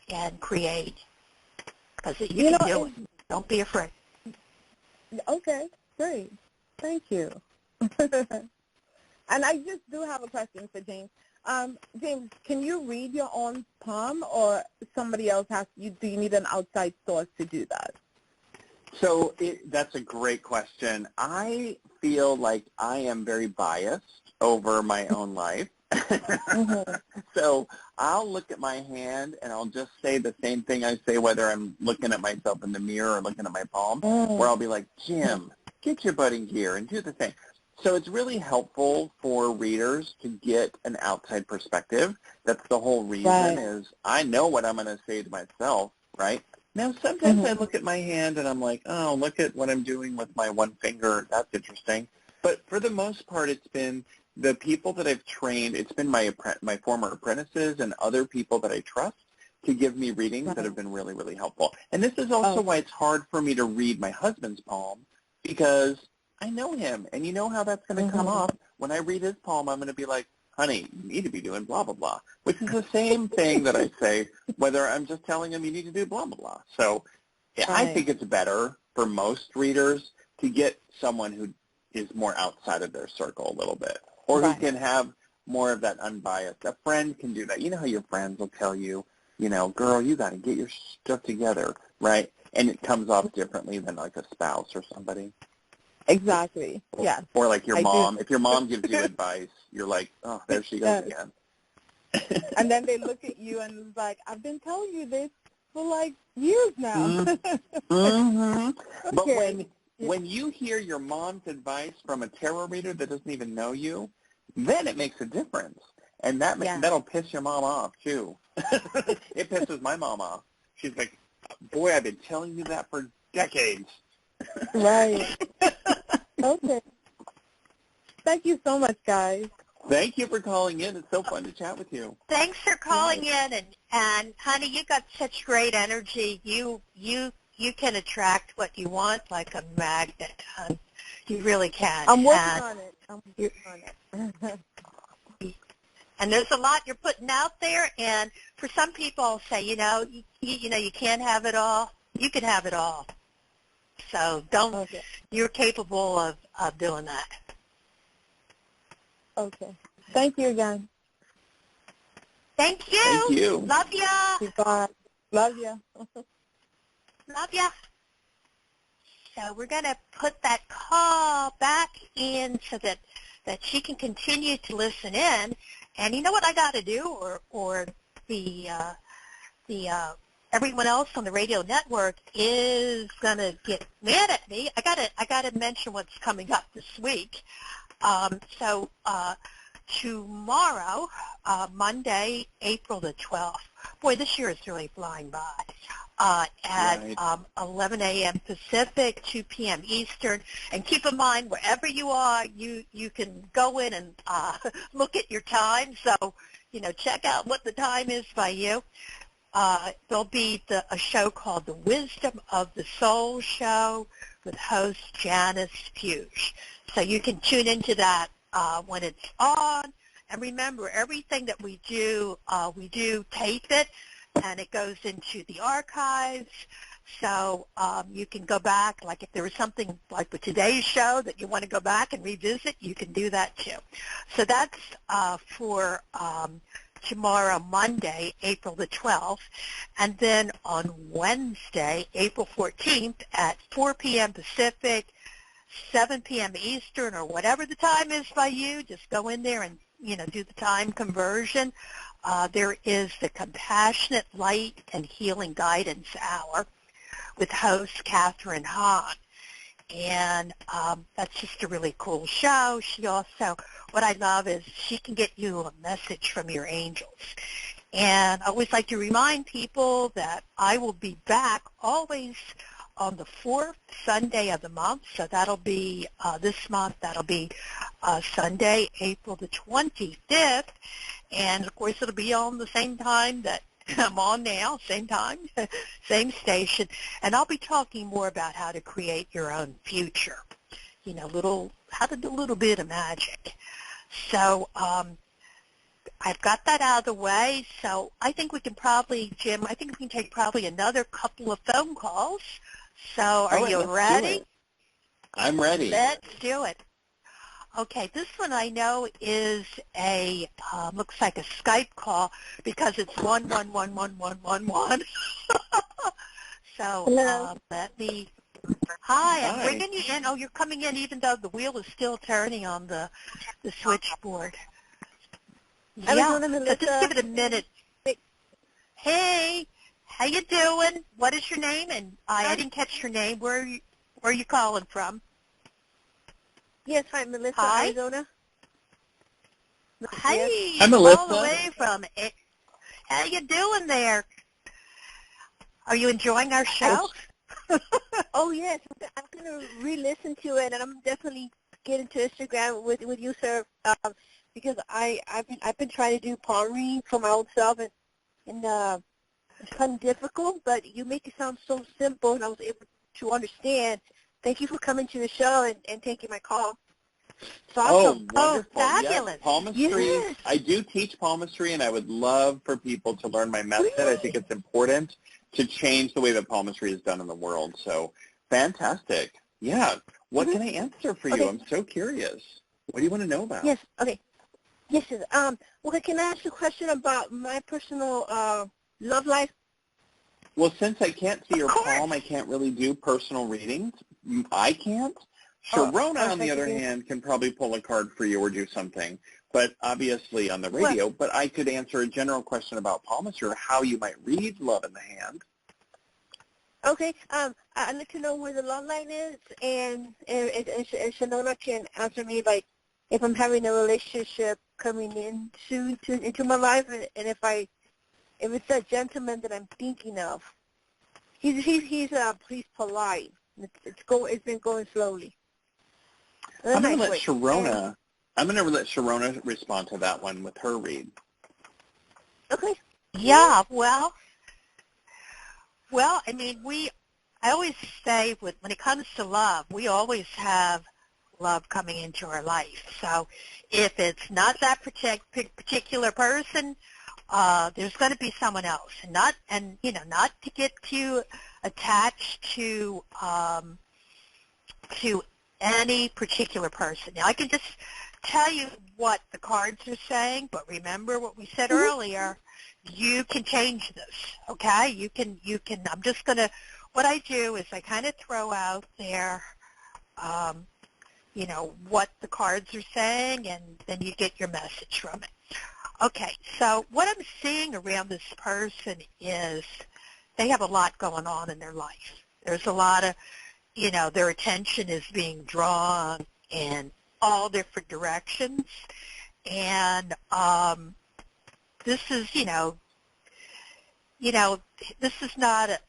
and create, because you can do it. Don't be afraid. Okay, great. Thank you. And I just do have a question for James. James, can you read your own palm, or somebody else do you need an outside source to do that? So that's a great question. I feel like I am very biased over my own life. So I'll look at my hand and I'll just say the same thing I say whether I'm looking at myself in the mirror or looking at my palm, where I'll be like, Jim, get your butt in gear and do the thing. So it's really helpful for readers to get an outside perspective. That's the whole reason is I know what I'm going to say to myself, right? Now, sometimes I look at my hand and I'm like, oh, look at what I'm doing with my one finger. That's interesting. But for the most part, it's been the people that I've trained. It's been my former apprentices and other people that I trust to give me readings that have been really, really helpful. And this is also why it's hard for me to read my husband's palm, because I know him, and you know how that's going to come off. When I read his palm, I'm going to be like, honey, you need to be doing blah, blah, blah, which is the same thing that I say whether I'm just telling him you need to do blah, blah, blah. So I think it's better for most readers to get someone who is more outside of their circle a little bit, or who can have more of that unbiased. A friend can do that. You know how your friends will tell you, girl, you got to get your stuff together, right? And it comes off differently than like a spouse or somebody. Exactly. Yeah. Or like your mom. If your mom gives you advice, you're like, oh, there she goes again. And then they look at you and it's like, I've been telling you this for like years now. Mm-hmm. But when you hear your mom's advice from a tarot reader that doesn't even know you, then it makes a difference. And that'll piss your mom off, too. It pisses my mom off. She's like, boy, I've been telling you that for decades. Right. Okay. Thank you so much, guys. Thank you for calling in. It's so fun to chat with you. Thanks for calling in, and honey, you got such great energy. You can attract what you want like a magnet, hon. You really can. I'm working on it. And there's a lot you're putting out there, and for some people, I'll say, you can't have it all. You can have it all. So you're capable of doing that. Okay. Thank you again. Thank you. Thank you. Love ya. Goodbye. Love ya. Love ya. So we're going to put that call back in so that she can continue to listen in. And you know what I got to do, or the everyone else on the radio network is going to get mad at me. I got to mention what's coming up this week. So tomorrow, Monday, April the 12th. Boy, this year is really flying by. At 11 a.m. Pacific, 2 p.m. Eastern. And keep in mind, wherever you are, you can go in and look at your time. So, check out what the time is by you. There'll be a show called The Wisdom of the Soul Show with host Janice Fuge. So you can tune into that when it's on. And remember, everything that we do tape it, and it goes into the archives. So you can go back, like if there was something like with today's show that you want to go back and revisit, you can do that too. So that's for tomorrow, Monday, April the 12th. And then on Wednesday, April 14th at 4 p.m. Pacific, 7 p.m. Eastern, or whatever the time is by you, just go in there and, do the time conversion. There is the Compassionate Light and Healing Guidance Hour with host Catherine Hahn. And that's just a really cool show. She also, what I love is she can get you a message from your angels. And I always like to remind people that I will be back always on the fourth Sunday of the month. So that'll be this month. That'll be Sunday, April the 25th. And, of course, it'll be on the same time that I'm on now, same time, same station. And I'll be talking more about how to create your own future, how to do a little bit of magic. So I've got that out of the way. So I think we can probably, Jim, I think we can take probably another couple of phone calls. So are you ready? I'm ready. Let's do it. Okay, this one I know is a, looks like a Skype call because it's 111111. So let me, hi, I'm bringing you in. Oh, you're coming in even though the wheel is still turning on the switchboard. Yeah, so just give it a minute. Hey, how you doing? What is your name? And I didn't catch your name. Where are you calling from? Yes, hi, Melissa, hi. Arizona. Hi, I'm Melissa. All the way from it. How you doing there? Are you enjoying our show? Oh, yes. I'm going to re-listen to it, and I'm definitely getting to Instagram with you, sir, because I've been trying to do palm reading for my own self, and it's kind of difficult, but you make it sound so simple, and I was able to understand. Thank you for coming to the show and taking my call. It's awesome. Oh, wonderful. Fabulous. Yes, palmistry. Yes. I do teach palmistry, and I would love for people to learn my method. I think it's important to change the way that palmistry is done in the world. So Fantastic. Yeah. What can I answer for you? Okay. I'm so curious. What do you want to know about? Yes. Okay. Yes. Yes. Well, can I ask a question about my personal love life? Well, since I can't see your Of course. palm, I can't really do personal readings. I can't. Sharonah, on the other hand, can probably pull a card for you or do something, but obviously on the radio. But I could answer a general question about palmistry or how you might read love in the hand. Okay. I'd like to know where the love line is, and Sharonah can answer me, like, if I'm having a relationship coming into my life, and if it's a gentleman that I'm thinking of. He's polite. It's been going slowly. I'm going to let Sharonah. I'm going to let Sharonah respond to that one with her read. Okay. Yeah. Well, I mean, I always say when it comes to love, we always have love coming into our life. So if it's not that particular person, there's going to be someone else, and not to get too attached to any particular person. Now, I can just tell you what the cards are saying, but remember what we said earlier. You can change this, okay? You can. I'm just going to. What I do is I kind of throw out there, what the cards are saying, and then you get your message from it. Okay, so what I'm seeing around this person is they have a lot going on in their life. There's a lot of, their attention is being drawn in all different directions. And this is, this is not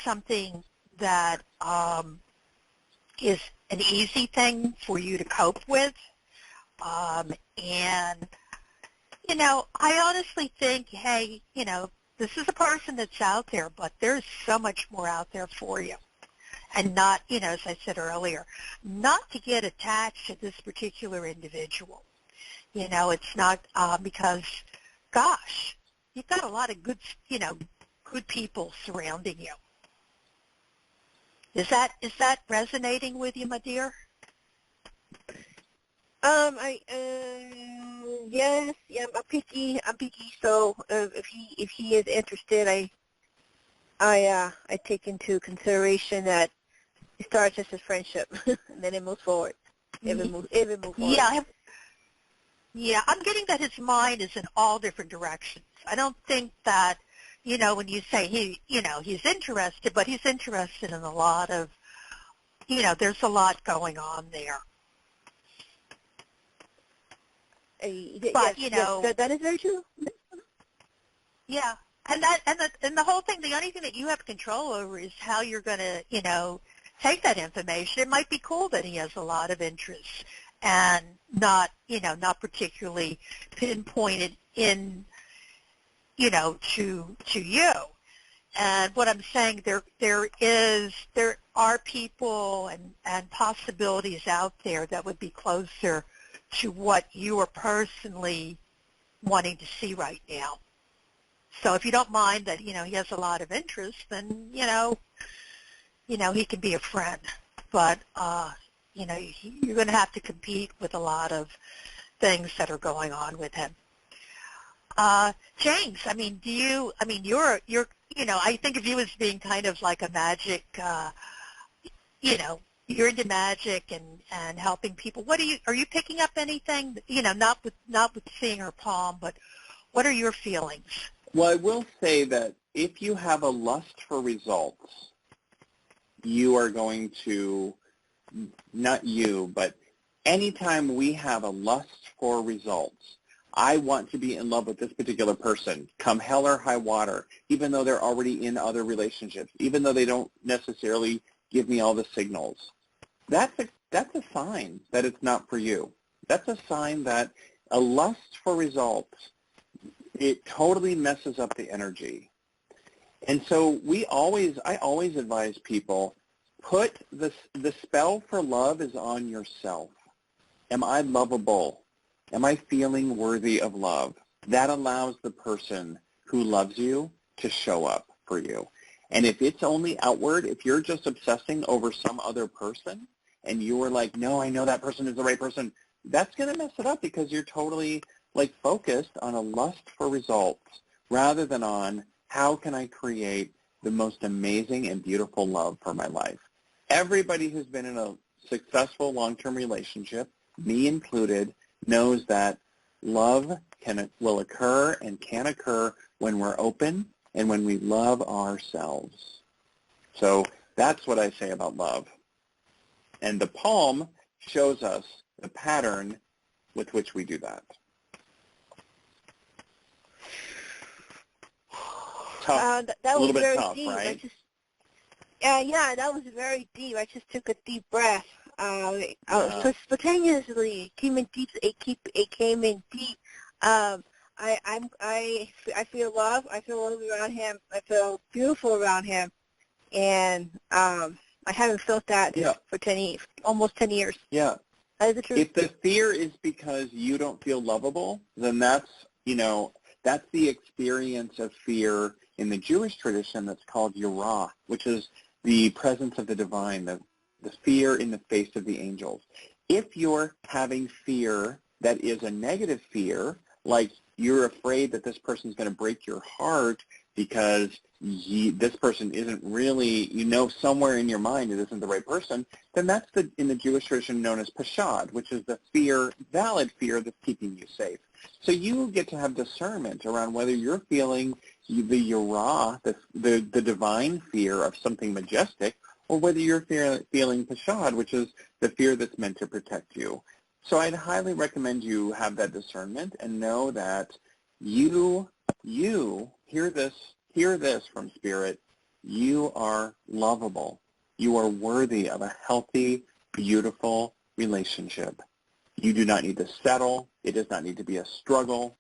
something that is an easy thing for you to cope with. And I honestly think, hey, this is a person that's out there, but there's so much more out there for you. And not, as I said earlier, not to get attached to this particular individual. It's not because, gosh, you've got a lot of good, good people surrounding you. Is that resonating with you, my dear? Yes, yeah, I'm picky. So if he is interested, I take into consideration that it starts as a friendship, and then it moves forward. If it moves forward. Yeah, I'm getting that his mind is in all different directions. I don't think that, when you say he's interested, but he's interested in a lot of, there's a lot going on there. But yes, that is very true. Yeah, and the whole thing, the only thing that you have control over is how you're going to, take that information. It might be cool that he has a lot of interests and not particularly pinpointed in, to you. And what I'm saying, there are people and possibilities out there that would be closer to what you are personally wanting to see right now. So if you don't mind that, he has a lot of interest, then, he can be a friend. But, you're going to have to compete with a lot of things that are going on with him. James, you're, I think of you as being kind of like a magic, you're into magic and helping people. Are you picking up anything, not with seeing her palm, but what are your feelings? Well, I will say that if you have a lust for results, you are going to, not you, but anytime we have a lust for results, I want to be in love with this particular person, come hell or high water, even though they're already in other relationships, even though they don't necessarily give me all the signals. That's a sign that it's not for you. That's a sign that a lust for results, it totally messes up the energy. And so I always advise people, put the spell for love is on yourself. Am I lovable? Am I feeling worthy of love? That allows the person who loves you to show up for you. And if it's only outward, if you're just obsessing over some other person and you're like, no, I know that person is the right person, that's going to mess it up because you're totally like focused on a lust for results rather than on how can I create the most amazing and beautiful love for my life. Everybody who's been in a successful long-term relationship, me included, knows that love will occur and can occur when we're open and when we love ourselves. So that's what I say about love. And the palm shows us the pattern with which we do that. Tough. That a little was bit very tough, deep. right? Yeah, that was very deep. I just took a deep breath. So spontaneously, it came in deep. It came in deep. I feel love. I feel love around him. I feel beautiful around him, and I haven't felt that for almost 10 years. Yeah. That is the truth. If the fear is because you don't feel lovable, then that's the experience of fear in the Jewish tradition that's called Yirah, which is the presence of the divine, the fear in the face of the angels. If you're having fear that is a negative fear, like you're afraid that this person's going to break your heart because this person isn't really, somewhere in your mind it isn't the right person, then that's in the Jewish tradition known as pashad, which is the valid fear that's keeping you safe. So you get to have discernment around whether you're feeling the yirah, the divine fear of something majestic, or whether you're feeling pashad, which is the fear that's meant to protect you. So I'd highly recommend you have that discernment and know that you hear this from Spirit, you are lovable. You are worthy of a healthy, beautiful relationship. You do not need to settle. It does not need to be a struggle.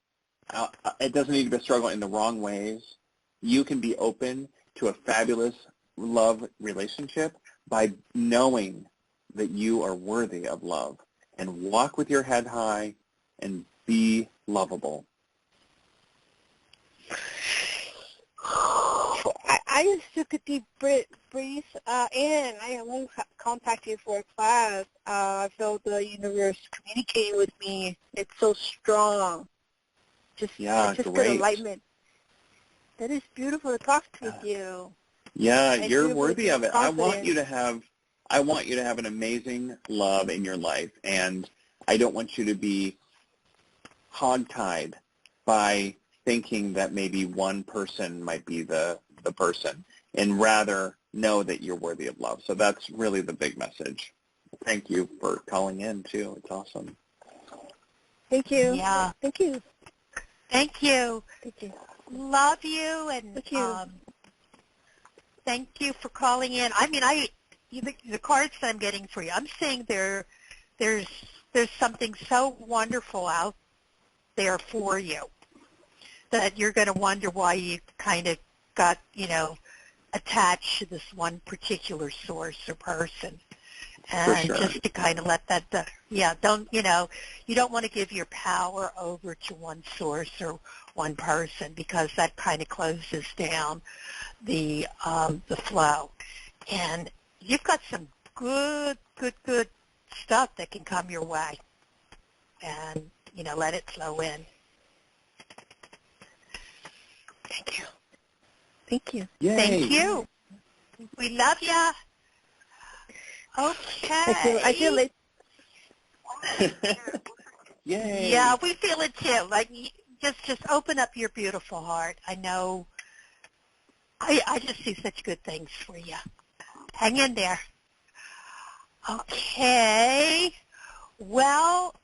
It doesn't need to be a struggle in the wrong ways. You can be open to a fabulous love relationship by knowing that you are worthy of love, and walk with your head high and be lovable. I just took a deep breath, and I won't contact you for a class. I felt the universe communicating with me. It's so strong. Just good enlightenment. That is beautiful to talk to you. Yeah, you're worthy of it. I want you to have an amazing love in your life, and I don't want you to be hogtied by thinking that maybe one person might be the person, and rather know that you're worthy of love. So that's really the big message. Thank you for calling in, too. It's awesome. Thank you. Yeah. Thank you. Thank you. Thank you. Love you, and Thank you. Thank you for calling in. I mean, the cards that I'm getting for you, I'm saying there's something so wonderful out there for you that you're going to wonder why you kind of got, attached to this one particular source or person. And For sure. just to kind of let that, you don't want to give your power over to one source or one person, because that kind of closes down the flow. And you've got some good stuff that can come your way, and let it flow in. Thank you. Thank you. Yay. Thank you. We love ya. Okay. I feel it. Yay. Yeah, we feel it too. Like, just open up your beautiful heart. I know. I just see such good things for you. Hang in there. Okay. Well,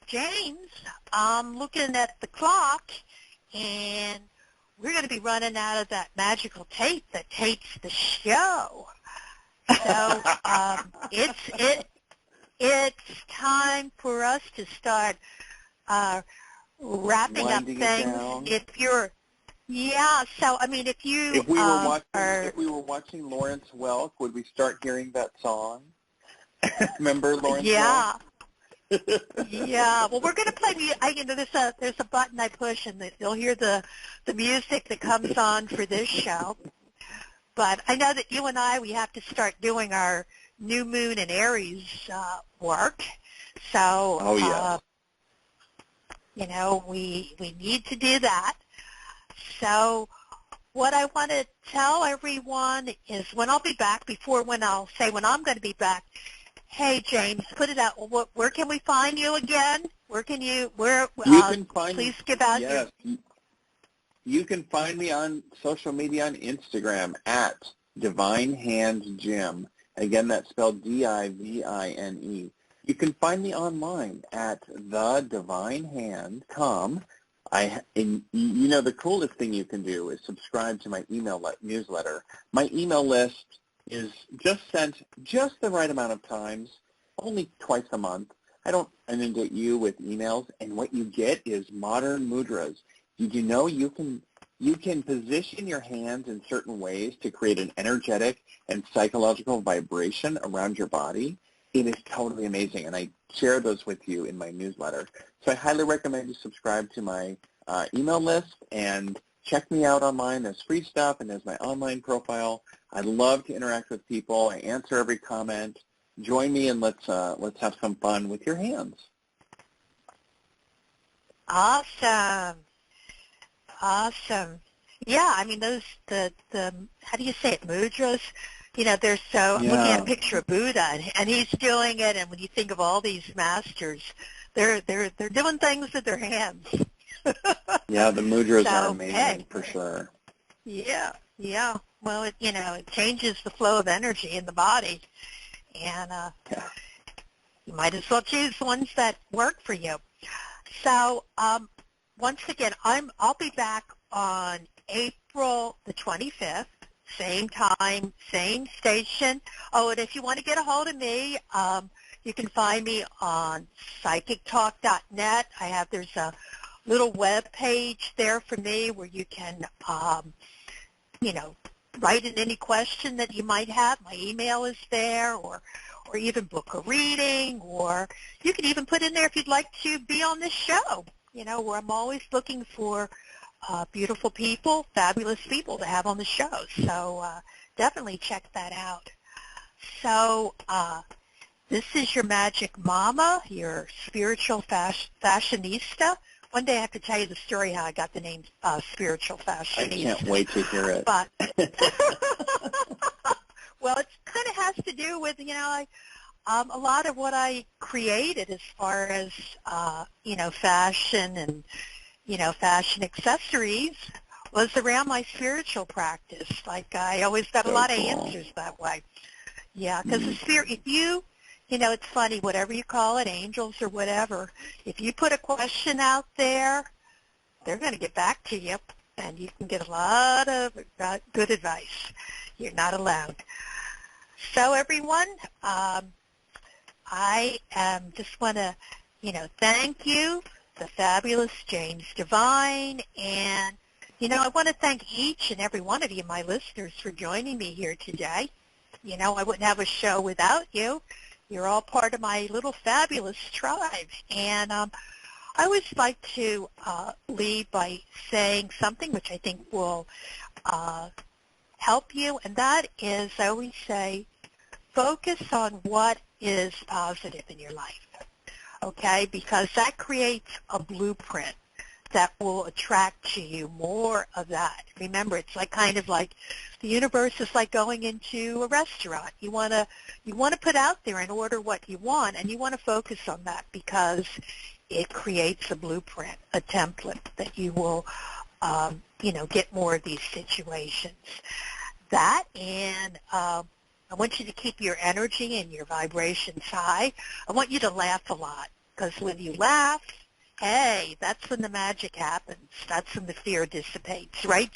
James, I'm looking at the clock, and we're going to be running out of that magical tape that tapes the show. So it's time for us to start wrapping up Winding things. If we were watching Lawrence Welk, would we start hearing that song? Remember Lawrence Welk? Yeah. Well, we're going to play. There's a button I push, and you'll hear the music that comes on for this show. But I know that you and I, we have to start doing our new moon and Aries work. So, Oh, yes. we need to do that. So what I want to tell everyone is when I'll be back, when I'll say when I'm going to be back, hey, James, put it out. Where can we find you again? Where can you, You can find please give out yes. You can find me on social media on Instagram at Divine Hand Gym. Again, that's spelled D-I-V-I-N-E. You can find me online at thedivinehand.com. The coolest thing you can do is subscribe to my email newsletter. My email list is just sent just the right amount of times, only twice a month. I don't inundate you with emails, and what you get is modern mudras. Did you know you can position your hands in certain ways to create an energetic and psychological vibration around your body? It is totally amazing, and I share those with you in my newsletter. So I highly recommend you subscribe to my email list and check me out online. There's free stuff, and there's my online profile. I love to interact with people. I answer every comment. Join me, and let's have some fun with your hands. Awesome. Awesome. Yeah, I mean, the how do you say it, mudras? They're so, I'm looking at a picture of Buddha, and he's doing it, and when you think of all these masters, they're doing things with their hands. Yeah, the mudras are amazing, for sure. Yeah. Well, it changes the flow of energy in the body, and you might as well choose ones that work for you. So, once again, I'll be back on April the 25th, same time, same station. Oh, and if you want to get a hold of me, you can find me on psychictalk.net. There's a little web page there for me where you can, write in any question that you might have. My email is there, or even book a reading, or you can even put in there if you'd like to be on this show, where I'm always looking for beautiful people, fabulous people to have on the show. So definitely check that out. So this is your Magic Mama, your spiritual fashionista. One day I have to tell you the story how I got the name spiritual fashionista. I can't wait to hear it. But well, it kind of has to do with, a lot of what I created as far as, fashion and, fashion accessories was around my spiritual practice. Like I always got a lot of answers that way. Yeah, because the spirit, if you, it's funny, whatever you call it, angels or whatever, if you put a question out there, they're going to get back to you, and you can get a lot of good advice. You're not alone. So everyone, I just want to, thank you, the fabulous James Divine, and, I want to thank each and every one of you, my listeners, for joining me here today. I wouldn't have a show without you. You're all part of my little fabulous tribe, and I always like to lead by saying something which I think will help you, and that is, I always say, focus on what is positive in your life, okay? Because that creates a blueprint that will attract to you more of that. Remember, it's kind of like the universe is like going into a restaurant. You want to put out there and order what you want, and you want to focus on that because it creates a blueprint, a template that you will, get more of these situations. That, and I want you to keep your energy and your vibrations high. I want you to laugh a lot, because when you laugh, hey, that's when the magic happens. That's when the fear dissipates, right?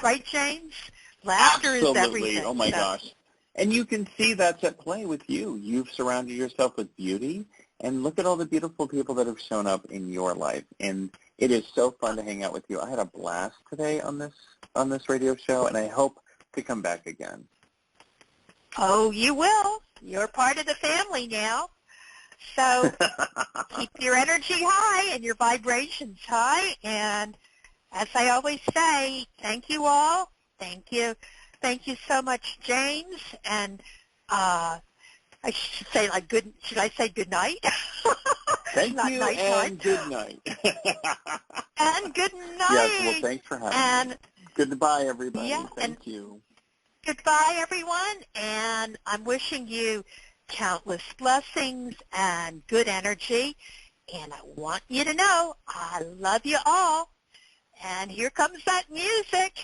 Right, James? Laughter Absolutely. is everything. Oh, my gosh. And you can see that's at play with you. You've surrounded yourself with beauty, and look at all the beautiful people that have shown up in your life. And it is so fun to hang out with you. I had a blast today on this radio show, and I hope to come back again. Oh, you will. You're part of the family now. So keep your energy high and your vibrations high. And as I always say, thank you all. Thank you. thank you so much, James. And I should say should I say good night? Thank Not you night, and night. good night. And good night. Yes, well, thanks for having me. Goodbye, everybody. Yeah, Thank you. Goodbye, everyone. And I'm wishing you countless blessings and good energy. And I want you to know I love you all. And here comes that music.